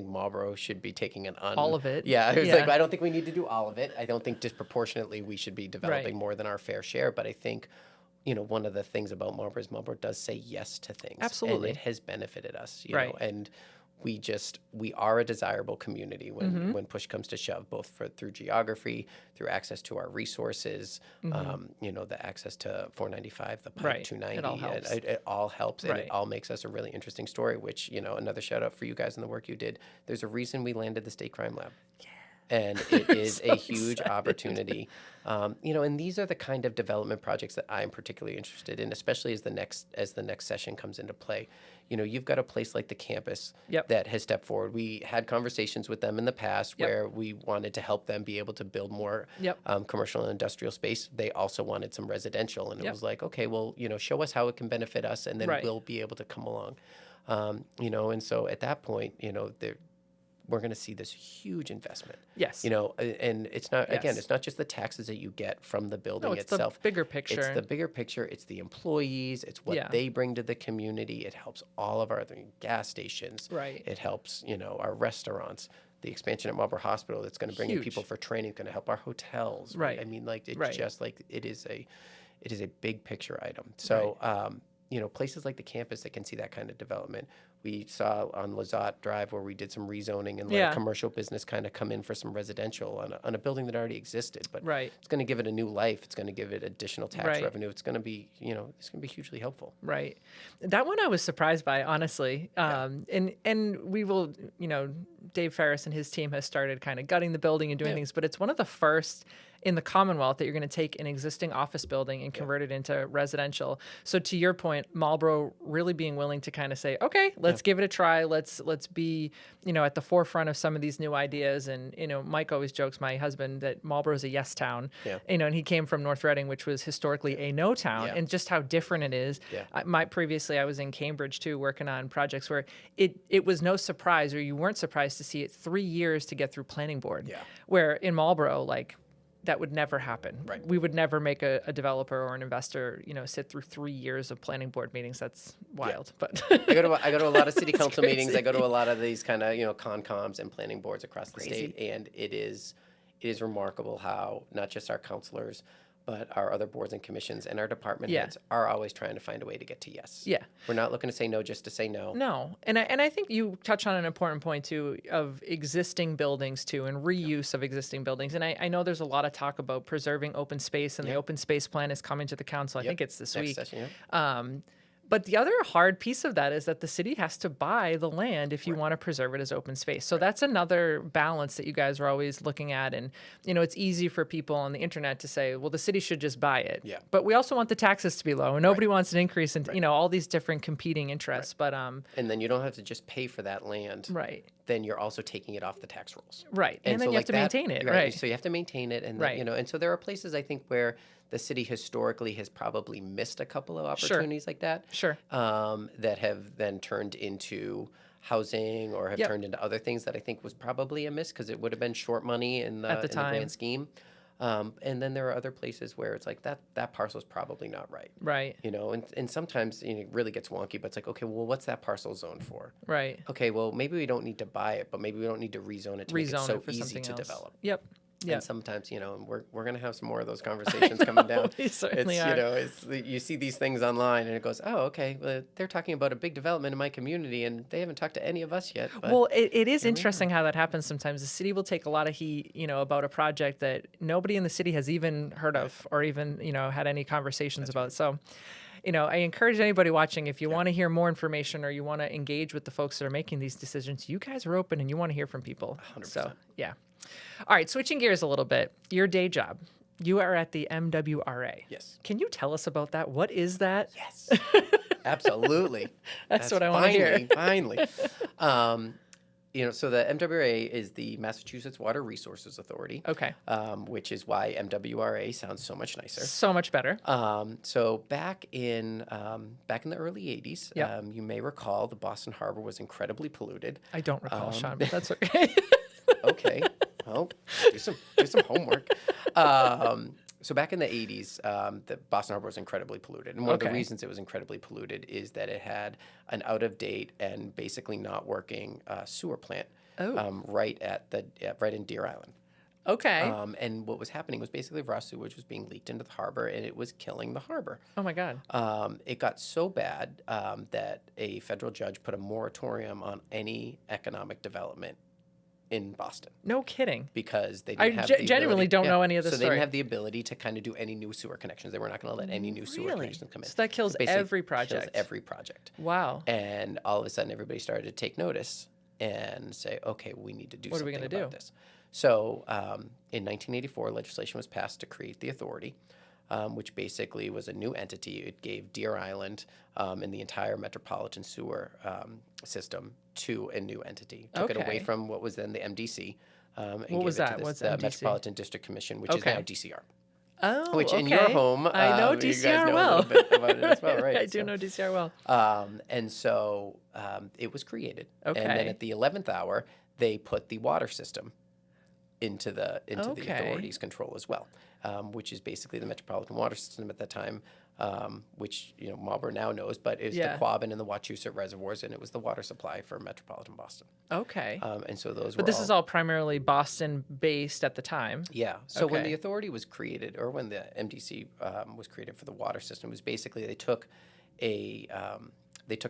[SPEAKER 2] Marlborough should be taking
[SPEAKER 1] All of it.
[SPEAKER 2] Yeah, it's
[SPEAKER 1] Yeah.
[SPEAKER 2] like I don't think we need to do all of it. I don't think disproportionately we should be developing
[SPEAKER 1] Right.
[SPEAKER 2] more than our fair share. But I think, one of the things about Marlborough is Marlborough does say yes to things.
[SPEAKER 1] Absolutely.
[SPEAKER 2] And it has benefited us,
[SPEAKER 1] Right.
[SPEAKER 2] know, and we are a desirable community when push comes to shove, both through geography, through access to our resources, the access to 495, the Pike
[SPEAKER 1] Right.
[SPEAKER 2] 290.
[SPEAKER 1] It all helps.
[SPEAKER 2] It all helps, and
[SPEAKER 1] Right.
[SPEAKER 2] it all makes us a really interesting story, which, another shout out for you guys and the work you did. There's a reason we landed the State Crime Lab. And it is a huge opportunity. And these are the kind of development projects that I'm particularly interested in, especially as the next session comes into play. You've got a place like the campus that has stepped forward. We had conversations with them in the past where we wanted to help them be able to build more commercial and industrial space. They also wanted some residential, and it was like, okay, well, show us how it can benefit us, and then we'll be able to come along. And so at that point, we're going to see this huge investment.
[SPEAKER 1] Yes.
[SPEAKER 2] And it's not, again,
[SPEAKER 1] Yes.
[SPEAKER 2] it's not just the taxes that you get from the building
[SPEAKER 1] No, it's
[SPEAKER 2] itself.
[SPEAKER 1] the bigger picture.
[SPEAKER 2] It's the bigger picture. It's the employees. It's what they bring to the community. It helps all of our gas stations.
[SPEAKER 1] Right.
[SPEAKER 2] It helps, our restaurants. The expansion at Marlborough Hospital that's going to bring in
[SPEAKER 1] Huge.
[SPEAKER 2] people for training, going to help our hotels.
[SPEAKER 1] Right.
[SPEAKER 2] I mean, like, it's
[SPEAKER 1] Right.
[SPEAKER 2] just like it is a big picture item. So, places like the campus that can see that kind of development. We saw on Lazat Drive where we did some rezoning and let a commercial business kind of come in for some residential on a building that already existed. But it's going to give it a new life. It's going to give it additional tax revenue. It's going to be, it's going to be hugely helpful.
[SPEAKER 1] Right. That one I was surprised by, honestly. And we will, Dave Ferris and his team has started kind of gutting the building and doing things, but it's one of the first in the Commonwealth that you're going to take an existing office building and convert it into residential. So to your point, Marlborough really being willing to kind of say, okay, let's give it a try. Let's be, at the forefront of some of these new ideas. And, Mike always jokes, my husband, that Marlborough is a yes town, and he came from North Reading, which was historically a no town, and just how different it is. Previously I was in Cambridge too, working on projects where it was no surprise, or you weren't surprised to see it 3 years to get through planning board. Where in Marlborough, like, that would never happen.
[SPEAKER 2] Right.
[SPEAKER 1] We would never make a developer or an investor, sit through 3 years of planning board meetings. That's wild. But
[SPEAKER 2] I go to a lot of city council meetings. I go to a lot of these kind of concoms and planning boards across the state, and it is remarkable how not just our councilors, but our other boards and commissions and our department heads are always trying to find a way to get to yes.
[SPEAKER 1] Yeah.
[SPEAKER 2] We're not looking to say no just to say no.
[SPEAKER 1] No. And I think you touch on an important point too of existing buildings too, and reuse of existing buildings. And I know there's a lot of talk about preserving open space, and the open space plan is coming to the council. I think it's this
[SPEAKER 2] Next
[SPEAKER 1] week.
[SPEAKER 2] session,
[SPEAKER 1] But the other hard piece of that is that the city has to buy the land if you want to preserve it as open space. So that's another balance that you guys are always looking at. And, it's easy for people on the internet to say, well, the city should just buy it.
[SPEAKER 2] Yeah.
[SPEAKER 1] But we also want the taxes to be low, and nobody wants an increase in, all these different competing interests. But
[SPEAKER 2] and then you don't have to just pay for that land.
[SPEAKER 1] Right.
[SPEAKER 2] Then you're also taking it off the tax rolls.
[SPEAKER 1] Right. And then
[SPEAKER 2] so
[SPEAKER 1] you have to maintain it. Right.
[SPEAKER 2] So you have to maintain it. And then, and so there are places, I think, where the city historically has probably missed a couple of opportunities like that.
[SPEAKER 1] Sure.
[SPEAKER 2] That have then turned into housing or have turned into other things that I think was probably a miss because it would have been short money in the grand scheme. And then there are other places where it's like that parcel is probably not right.
[SPEAKER 1] Right.
[SPEAKER 2] And sometimes it really gets wonky, but it's like, okay, well, what's that parcel zoned for?
[SPEAKER 1] Right.
[SPEAKER 2] Okay, well, maybe we don't need to buy it, but maybe we don't need to rezone it to make it so easy to develop.
[SPEAKER 1] Yep. Yeah.
[SPEAKER 2] And sometimes, we're going to have some more of those conversations coming down.
[SPEAKER 1] We certainly are.
[SPEAKER 2] You see these things online and it goes, oh, okay, well, they're talking about a big development in my community and they haven't talked to any of us yet. But
[SPEAKER 1] well, it is interesting how that happens sometimes. The city will take a lot of heat, about a project that nobody in the city has even heard of or even, had any conversations about. So, I encourage anybody watching, if you want to hear more information or you want to engage with the folks that are making these decisions, you guys are open and you want to hear from people.
[SPEAKER 2] 100%.
[SPEAKER 1] So, yeah. All right, switching gears a little bit. Your day job. You are at the MWRA.
[SPEAKER 2] Yes.
[SPEAKER 1] Can you tell us about that? What is that?
[SPEAKER 2] Yes. Absolutely.
[SPEAKER 1] That's what I want to hear.
[SPEAKER 2] Finally. So the MWRA is the Massachusetts Water Resources Authority.
[SPEAKER 1] Okay.
[SPEAKER 2] Which is why MWRA sounds so much nicer.
[SPEAKER 1] So much better.
[SPEAKER 2] So back in the early 80s, you may recall the Boston Harbor was incredibly polluted.
[SPEAKER 1] I don't recall, Sean, but that's okay.
[SPEAKER 2] Okay. Well, do some homework. So back in the 80s, the Boston Harbor was incredibly polluted. And one of the reasons it was incredibly polluted is that it had an out-of-date and basically not working sewer plant right in Deer Island.
[SPEAKER 1] Okay.
[SPEAKER 2] And what was happening was basically raw sewage was being leaked into the harbor, and it was killing the harbor.
[SPEAKER 1] Oh, my God.
[SPEAKER 2] It got so bad that a federal judge put a moratorium on any economic development in Boston.
[SPEAKER 1] No kidding.
[SPEAKER 2] Because they didn't have the
[SPEAKER 1] genuinely
[SPEAKER 2] ability,
[SPEAKER 1] don't know any of this
[SPEAKER 2] So
[SPEAKER 1] story.
[SPEAKER 2] they didn't have the ability to kind of do any new sewer connections. They were not going to let any new sewer connections come in.
[SPEAKER 1] So that kills every project.
[SPEAKER 2] Kills every project.
[SPEAKER 1] Wow.
[SPEAKER 2] And all of a sudden, everybody started to take notice and say, okay, we need to do something about this. So in 1984, legislation was passed to create the authority, which basically was a new entity. It gave Deer Island and the entire metropolitan sewer system to a new entity. Took it away from what was then the MDC. And
[SPEAKER 1] what was that?
[SPEAKER 2] What's the
[SPEAKER 1] MDC?
[SPEAKER 2] Metropolitan District Commission, which is now DCR.
[SPEAKER 1] Oh,
[SPEAKER 2] which in your home,
[SPEAKER 1] I know
[SPEAKER 2] you
[SPEAKER 1] DCR
[SPEAKER 2] guys know
[SPEAKER 1] well.
[SPEAKER 2] a little bit about it as well, right?
[SPEAKER 1] I do know DCR well.
[SPEAKER 2] And so it was created.
[SPEAKER 1] Okay.
[SPEAKER 2] And then at the 11th hour, they put the water system into the authority's control as well, which is basically the Metropolitan Water System at that time, which Marlborough now knows, but it was the Quabbin and the Wachusett reservoirs, and it was the water supply for metropolitan Boston.
[SPEAKER 1] Okay.
[SPEAKER 2] And so those.
[SPEAKER 1] But this is all primarily Boston based at the time.
[SPEAKER 2] Yeah. So when the authority was created, or when the MDC was created for the water system, it was basically they took a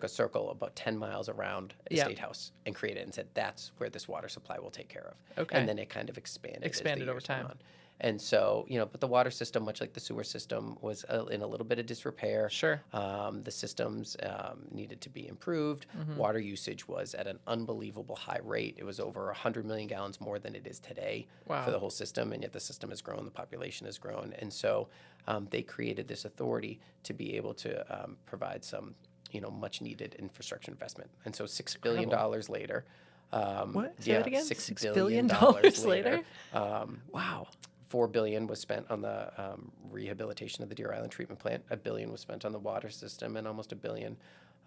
[SPEAKER 2] circle about 10 miles around the State House and created it and said, that's where this water supply will take care of.
[SPEAKER 1] Okay.
[SPEAKER 2] And then it kind of expanded
[SPEAKER 1] over time.
[SPEAKER 2] And so, but the water system, much like the sewer system, was in a little bit of disrepair.
[SPEAKER 1] Sure.
[SPEAKER 2] The systems needed to be improved. Water usage was at an unbelievable high rate. It was over 100 million gallons more than it is today
[SPEAKER 1] Wow.
[SPEAKER 2] for the whole system, and yet the system has grown, the population has grown. And so they created this authority to be able to provide some, much needed infrastructure investment. And so $6 billion later.
[SPEAKER 1] What? Say that again?
[SPEAKER 2] $6
[SPEAKER 1] billion later? Wow.
[SPEAKER 2] $4 billion was spent on the rehabilitation of the Deer Island treatment plant. $1 billion was spent on the water system, and almost $1 billion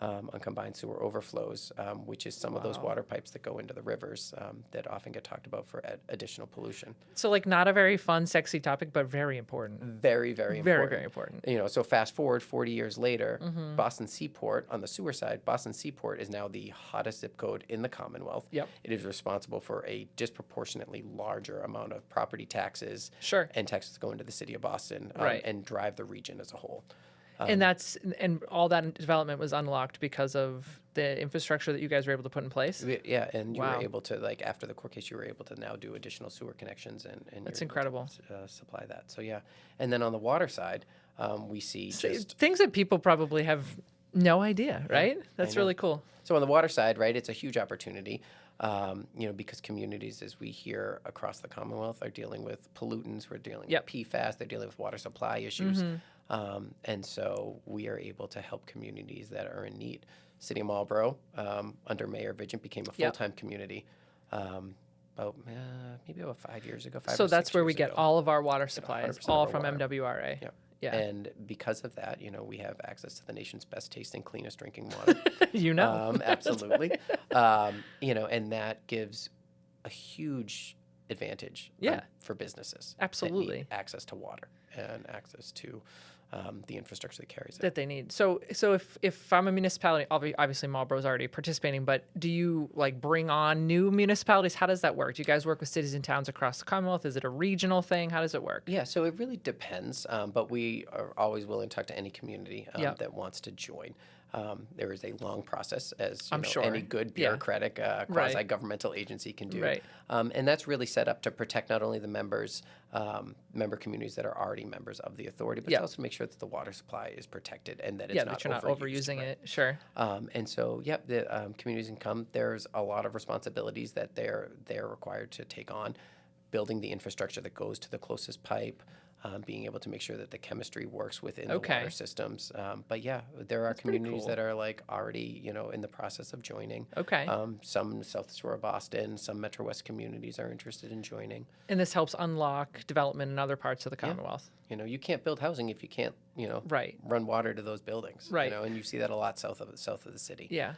[SPEAKER 2] on combined sewer overflows, which is some of those water pipes that go into the rivers that often get talked about for additional pollution.
[SPEAKER 1] So, like, not a very fun, sexy topic, but very important.
[SPEAKER 2] Very, very important.
[SPEAKER 1] Very, very important.
[SPEAKER 2] So fast forward 40 years later, Boston Seaport, on the sewer side, Boston Seaport is now the hottest zip code in the Commonwealth.
[SPEAKER 1] Yep.
[SPEAKER 2] It is responsible for a disproportionately larger amount of property taxes
[SPEAKER 1] Sure.
[SPEAKER 2] and taxes that go into the city of Boston
[SPEAKER 1] Right.
[SPEAKER 2] and drive the region as a whole.
[SPEAKER 1] And all that development was unlocked because of the infrastructure that you guys were able to put in place.
[SPEAKER 2] Yeah, and you
[SPEAKER 1] Wow.
[SPEAKER 2] were able to, like, after the court case, you were able to now do additional sewer connections and
[SPEAKER 1] That's
[SPEAKER 2] you're able
[SPEAKER 1] incredible.
[SPEAKER 2] to, supply that. So yeah, and then on the water side, we see just
[SPEAKER 1] Things that people probably have no idea, right? That's
[SPEAKER 2] know.
[SPEAKER 1] really cool.
[SPEAKER 2] So on the water side, right, it's a huge opportunity, because communities, as we hear across the Commonwealth, are dealing with pollutants. We're dealing
[SPEAKER 1] Yep.
[SPEAKER 2] with PFAS. They're dealing with water supply issues. And so we are able to help communities that are in need. City of Marlborough, under Mayor Vigent, became a
[SPEAKER 1] Yep.
[SPEAKER 2] full-time community maybe about 5 years ago.
[SPEAKER 1] So that's where we get
[SPEAKER 2] ago.
[SPEAKER 1] all of our water supplies,
[SPEAKER 2] 100% of
[SPEAKER 1] all
[SPEAKER 2] our
[SPEAKER 1] from
[SPEAKER 2] water.
[SPEAKER 1] MWRA.
[SPEAKER 2] Yeah.
[SPEAKER 1] Yeah.
[SPEAKER 2] And because of that, we have access to the nation's best tasting, cleanest drinking water. Absolutely. And that gives a huge advantage for businesses. that
[SPEAKER 1] Absolutely.
[SPEAKER 2] need access to water and access to the infrastructure that carries it.
[SPEAKER 1] That they need. So if I'm a municipality, obviously Marlborough's already participating, but do you like bring on new municipalities? How does that work? Do you guys work with cities and towns across the Commonwealth? Is it a regional thing? How does it work?
[SPEAKER 2] Yeah, so it really depends, but we are always willing to talk to any community
[SPEAKER 1] Yep.
[SPEAKER 2] that wants to join. There is a long process, as
[SPEAKER 1] I'm sure.
[SPEAKER 2] any good
[SPEAKER 1] Yeah.
[SPEAKER 2] bureaucratic quasi-governmental agency can do.
[SPEAKER 1] Right.
[SPEAKER 2] And that's really set up to protect not only the members, member communities that are already members of the authority, but
[SPEAKER 1] Yep.
[SPEAKER 2] to also make sure that the water supply is protected and that it's
[SPEAKER 1] Yeah,
[SPEAKER 2] not
[SPEAKER 1] that you're not
[SPEAKER 2] overused,
[SPEAKER 1] overusing
[SPEAKER 2] right?
[SPEAKER 1] it. Sure.
[SPEAKER 2] And so, the communities can come. There's a lot of responsibilities that they're required to take on, building the infrastructure that goes to the closest pipe, being able to make sure that the chemistry works within the water systems. But yeah, there are communities
[SPEAKER 1] cool.
[SPEAKER 2] that are like already, in the process of joining.
[SPEAKER 1] Okay.
[SPEAKER 2] Some South Shore of Boston, some Metro West communities are interested in joining.
[SPEAKER 1] And this helps unlock development in other parts of the Commonwealth.
[SPEAKER 2] You can't build housing if you can't,
[SPEAKER 1] Right.
[SPEAKER 2] run water to those buildings.
[SPEAKER 1] Right.
[SPEAKER 2] And you see that a lot south of the city.
[SPEAKER 1] Yeah.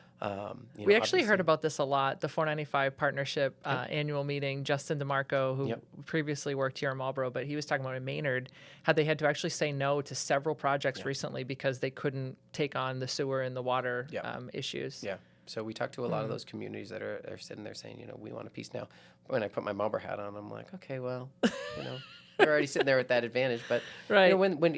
[SPEAKER 2] We
[SPEAKER 1] We actually heard about this a lot. The 495 partnership annual meeting. Justin DeMarco, who previously worked here in Marlborough, but he was talking about in Maynard, how they had to actually say no to several projects recently because they couldn't take on the sewer and the water issues.
[SPEAKER 2] Yeah. So we talked to a lot of those communities that are sitting there saying, we want a piece now. When I put my Marlborough hat on, I'm like, okay, well, they're already sitting there with that advantage. But
[SPEAKER 1] Right.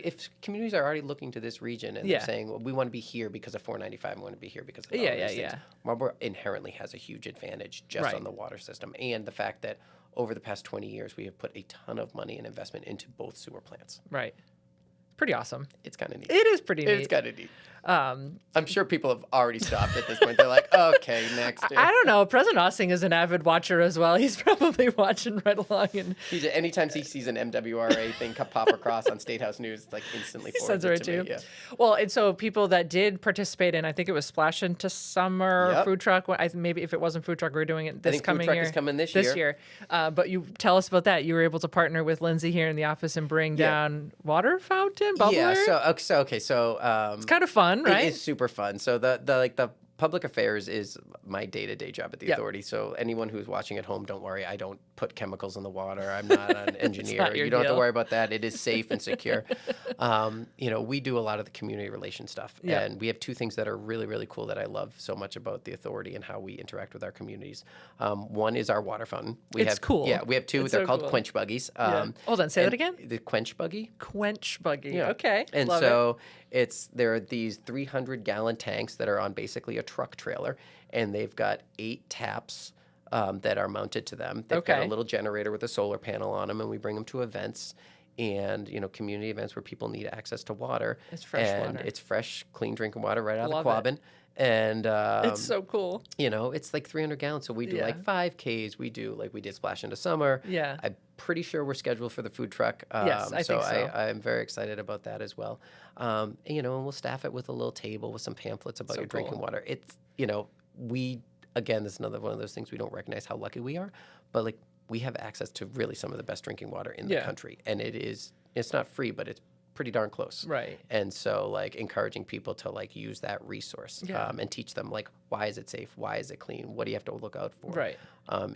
[SPEAKER 2] if communities are already looking to this region and they're saying, well, we want to be here because of 495, we want to be here because of all these things. Marlborough inherently has a huge advantage just on the water system and the fact that over the past 20 years we have put a ton of money and investment into both sewer plants.
[SPEAKER 1] Right. Pretty awesome.
[SPEAKER 2] It's kind of neat.
[SPEAKER 1] It is pretty neat.
[SPEAKER 2] It's kind of neat. I'm sure people have already stopped at this point. They're like, okay, next.
[SPEAKER 1] I don't know. President Ossing is an avid watcher as well. He's probably watching right along. And
[SPEAKER 2] anytime he sees an MWRA thing pop across on State House News, like instantly forwards it to me. Yeah.
[SPEAKER 1] Well, and so people that did participate in, I think it was Splash Into Summer food truck. Maybe if it wasn't food truck, we're doing it this coming year.
[SPEAKER 2] Food truck is coming this year.
[SPEAKER 1] But you tell us about that. You were able to partner with Lindsay here in the office and bring down water fountain, bubbler?
[SPEAKER 2] Yeah. So
[SPEAKER 1] it's kind of fun, right?
[SPEAKER 2] It is super fun. So the public affairs is my day-to-day job at the authority. So anyone who's watching at home, don't worry. I don't put chemicals in the water. I'm not an engineer. You don't have to worry about that. It is safe and secure. We do a lot of the community relations stuff.
[SPEAKER 1] Yeah.
[SPEAKER 2] And we have two things that are really, really cool that I love so much about the authority and how we interact with our communities. One is our water fountain.
[SPEAKER 1] It's cool.
[SPEAKER 2] Yeah, we have two.
[SPEAKER 1] It's
[SPEAKER 2] They're
[SPEAKER 1] so
[SPEAKER 2] called
[SPEAKER 1] cool.
[SPEAKER 2] quench buggies.
[SPEAKER 1] Hold on, say that again?
[SPEAKER 2] The quench buggy.
[SPEAKER 1] Quench buggy.
[SPEAKER 2] Yeah.
[SPEAKER 1] Okay.
[SPEAKER 2] And
[SPEAKER 1] Love
[SPEAKER 2] so there are these 300-gallon tanks that are on basically a truck trailer, and they've got 8 taps that are mounted to them. They've got a
[SPEAKER 1] Okay.
[SPEAKER 2] little generator with a solar panel on them, and we bring them to events and, community events where people need access to water.
[SPEAKER 1] It's fresh
[SPEAKER 2] and
[SPEAKER 1] water.
[SPEAKER 2] it's fresh, clean drinking water right out
[SPEAKER 1] Love
[SPEAKER 2] of the
[SPEAKER 1] it.
[SPEAKER 2] Quabbin. And,
[SPEAKER 1] It's so cool.
[SPEAKER 2] it's like 300 gallons. So we do
[SPEAKER 1] Yeah.
[SPEAKER 2] like 5Ks. We did Splash into Summer.
[SPEAKER 1] Yeah.
[SPEAKER 2] I'm pretty sure we're scheduled for the food truck.
[SPEAKER 1] Yes, I think so.
[SPEAKER 2] I'm very excited about that as well. And we'll staff it with a little table with some pamphlets about
[SPEAKER 1] So
[SPEAKER 2] your drinking
[SPEAKER 1] cool.
[SPEAKER 2] water. It's, again, this is another one of those things we don't recognize how lucky we are, but like we have access to really some of the best drinking water in the
[SPEAKER 1] Yeah.
[SPEAKER 2] country. And it's not free, but it's pretty darn close.
[SPEAKER 1] Right.
[SPEAKER 2] And so like encouraging people to like use that resource
[SPEAKER 1] Yeah.
[SPEAKER 2] and teach them like, why is it safe? Why is it clean? What do you have to look out for?
[SPEAKER 1] Right.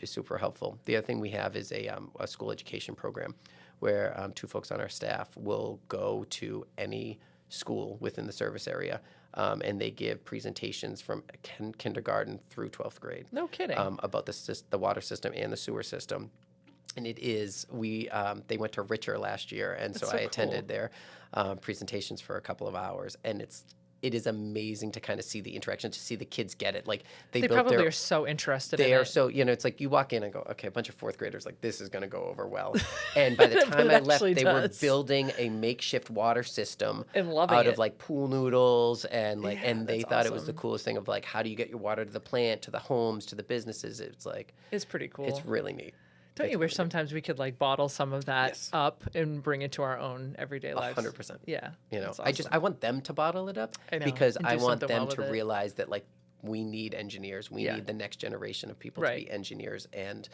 [SPEAKER 2] Is super helpful. The other thing we have is a school education program where 2 folks on our staff will go to any school within the service area and they give presentations from kindergarten through 12th grade
[SPEAKER 1] No kidding.
[SPEAKER 2] about the water system and the sewer system. And they went to Richer last year, and so
[SPEAKER 1] That's so
[SPEAKER 2] I attended
[SPEAKER 1] cool.
[SPEAKER 2] their presentations for a couple of hours, and it is amazing to kind of see the interaction, to see the kids get it. Like
[SPEAKER 1] they
[SPEAKER 2] built
[SPEAKER 1] probably
[SPEAKER 2] their
[SPEAKER 1] are so interested in
[SPEAKER 2] they are
[SPEAKER 1] it.
[SPEAKER 2] so, it's like you walk in and go, okay, a bunch of 4th graders, like, this is going to go over well. And by the time
[SPEAKER 1] It
[SPEAKER 2] I left,
[SPEAKER 1] actually
[SPEAKER 2] they were
[SPEAKER 1] does.
[SPEAKER 2] building a makeshift water system
[SPEAKER 1] And loving
[SPEAKER 2] out
[SPEAKER 1] it.
[SPEAKER 2] of like pool noodles. And like,
[SPEAKER 1] Yeah,
[SPEAKER 2] and they
[SPEAKER 1] that's
[SPEAKER 2] thought it was the
[SPEAKER 1] awesome.
[SPEAKER 2] coolest thing of like, how do you get your water to the plant, to the homes, to the businesses? It's like,
[SPEAKER 1] It's pretty cool.
[SPEAKER 2] it's really neat.
[SPEAKER 1] Don't you
[SPEAKER 2] It's
[SPEAKER 1] wish
[SPEAKER 2] really
[SPEAKER 1] sometimes we could like bottle some of that
[SPEAKER 2] Yes.
[SPEAKER 1] up and bring it to our own everyday lives?
[SPEAKER 2] 100%.
[SPEAKER 1] Yeah. that's
[SPEAKER 2] I
[SPEAKER 1] awesome.
[SPEAKER 2] want them to bottle it up
[SPEAKER 1] I know,
[SPEAKER 2] because
[SPEAKER 1] and
[SPEAKER 2] I
[SPEAKER 1] do
[SPEAKER 2] want
[SPEAKER 1] something
[SPEAKER 2] them
[SPEAKER 1] well
[SPEAKER 2] to
[SPEAKER 1] with it.
[SPEAKER 2] realize that like we need engineers. We
[SPEAKER 1] Yeah.
[SPEAKER 2] need the next generation of people to
[SPEAKER 1] Right.
[SPEAKER 2] be engineers and,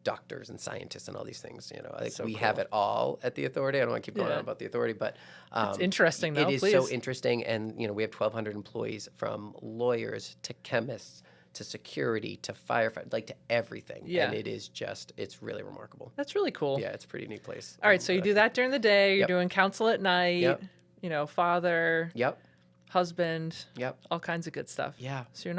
[SPEAKER 2] doctors and scientists and all these things. Like
[SPEAKER 1] So
[SPEAKER 2] we have
[SPEAKER 1] cool.
[SPEAKER 2] it all at the authority. I don't want to keep going
[SPEAKER 1] Yeah.
[SPEAKER 2] on about the authority, but
[SPEAKER 1] It's interesting, though.
[SPEAKER 2] It is so
[SPEAKER 1] Please.
[SPEAKER 2] interesting. And, we have 1,200 employees from lawyers to chemists to security to firefighters, like to everything.
[SPEAKER 1] Yeah.
[SPEAKER 2] And it's really remarkable.
[SPEAKER 1] That's really cool.
[SPEAKER 2] Yeah, it's a pretty neat place.
[SPEAKER 1] All right, so you do that during the day. You're
[SPEAKER 2] Yep.
[SPEAKER 1] doing council at night.
[SPEAKER 2] Yep.
[SPEAKER 1] Father,
[SPEAKER 2] Yep.
[SPEAKER 1] husband,
[SPEAKER 2] Yep.
[SPEAKER 1] all kinds of good stuff.
[SPEAKER 2] Yeah.
[SPEAKER 1] So you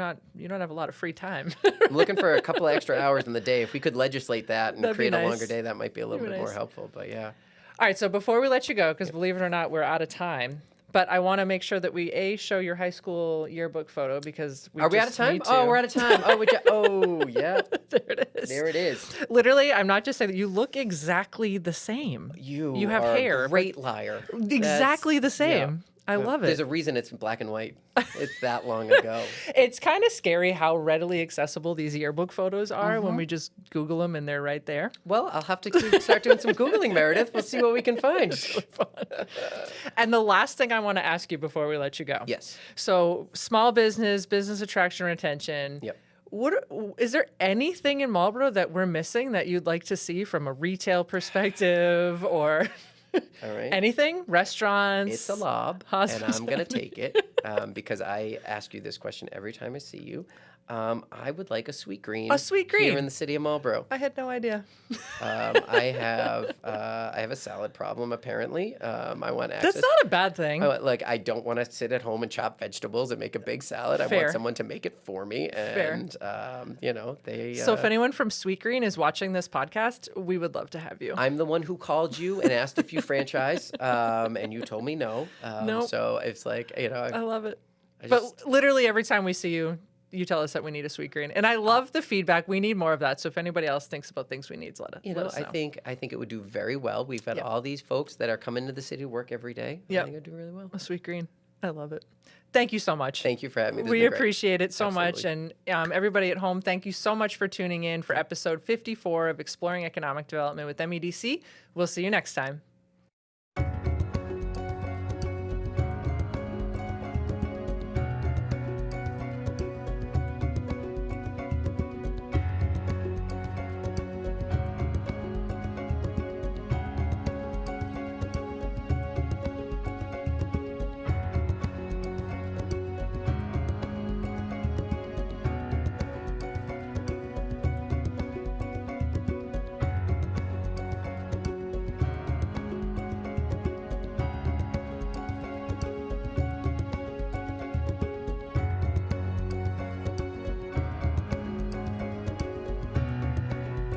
[SPEAKER 1] don't have a lot of free time.
[SPEAKER 2] I'm looking for a couple extra hours in the day. If we could legislate that and
[SPEAKER 1] That'd be
[SPEAKER 2] create a
[SPEAKER 1] nice.
[SPEAKER 2] longer day, that might be a little
[SPEAKER 1] That'd
[SPEAKER 2] bit
[SPEAKER 1] be
[SPEAKER 2] more
[SPEAKER 1] nice.
[SPEAKER 2] helpful. But yeah.
[SPEAKER 1] All right, so before we let you go, because believe it or not, we're out of time. But I want to make sure that we show your high school yearbook photo because
[SPEAKER 2] Are we out of
[SPEAKER 1] just
[SPEAKER 2] time?
[SPEAKER 1] need
[SPEAKER 2] Oh,
[SPEAKER 1] to.
[SPEAKER 2] we're out of time. Oh, yeah.
[SPEAKER 1] There it is.
[SPEAKER 2] There it is.
[SPEAKER 1] Literally, I'm not just saying that you look exactly the same.
[SPEAKER 2] You
[SPEAKER 1] have
[SPEAKER 2] are
[SPEAKER 1] hair,
[SPEAKER 2] a
[SPEAKER 1] but
[SPEAKER 2] great liar.
[SPEAKER 1] exactly the
[SPEAKER 2] That's-
[SPEAKER 1] same. I
[SPEAKER 2] yeah.
[SPEAKER 1] love
[SPEAKER 2] There's
[SPEAKER 1] it.
[SPEAKER 2] a reason it's black and white. It's that long ago.
[SPEAKER 1] It's kind of scary how readily accessible these yearbook photos are
[SPEAKER 2] Mm-hmm.
[SPEAKER 1] when we just Google them and they're right there.
[SPEAKER 2] Well, I'll have to start doing some Googling, Meredith. We'll see what we can find.
[SPEAKER 1] And the last thing I want to ask you before we let you go.
[SPEAKER 2] Yes.
[SPEAKER 1] So, small business attraction and retention.
[SPEAKER 2] Yep.
[SPEAKER 1] Is there anything in Marlborough that we're missing that you'd like to see from a retail perspective or
[SPEAKER 2] All right.
[SPEAKER 1] anything? Restaurants?
[SPEAKER 2] It's a lob, and
[SPEAKER 1] Hospitality.
[SPEAKER 2] I'm going to take it because I ask you this question every time I see you. I would like a sweet green.
[SPEAKER 1] A sweet green.
[SPEAKER 2] Here in the city of Marlborough.
[SPEAKER 1] I had no idea.
[SPEAKER 2] I have a salad problem apparently. I want access.
[SPEAKER 1] That's not a bad thing.
[SPEAKER 2] I don't want to sit at home and chop vegetables and make a big salad. I
[SPEAKER 1] Fair.
[SPEAKER 2] want someone to make it for me. And they.
[SPEAKER 1] So if anyone from Sweet Green is watching this podcast, we would love to have you.
[SPEAKER 2] I'm the one who called you and asked if you franchise, and you told me no.
[SPEAKER 1] Nope.
[SPEAKER 2] So it's like
[SPEAKER 1] I love it.
[SPEAKER 2] I
[SPEAKER 1] But
[SPEAKER 2] just-
[SPEAKER 1] literally every time we see you, you tell us that we need a Sweet Green. And I love the feedback. We need more of that. So if anybody else thinks about things we need, let us know.
[SPEAKER 2] I think it would do very well. We've got all these folks that are coming to the city to work every day.
[SPEAKER 1] Yep.
[SPEAKER 2] I think it'd do really well.
[SPEAKER 1] A Sweet Green. I love it. Thank you so much.
[SPEAKER 2] Thank you for having me. This has
[SPEAKER 1] We
[SPEAKER 2] been great.
[SPEAKER 1] appreciate it so much.
[SPEAKER 2] Absolutely.
[SPEAKER 1] And everybody at home, thank you so much for tuning in for episode 54 of Exploring Economic Development with MEDC. We'll see you next time.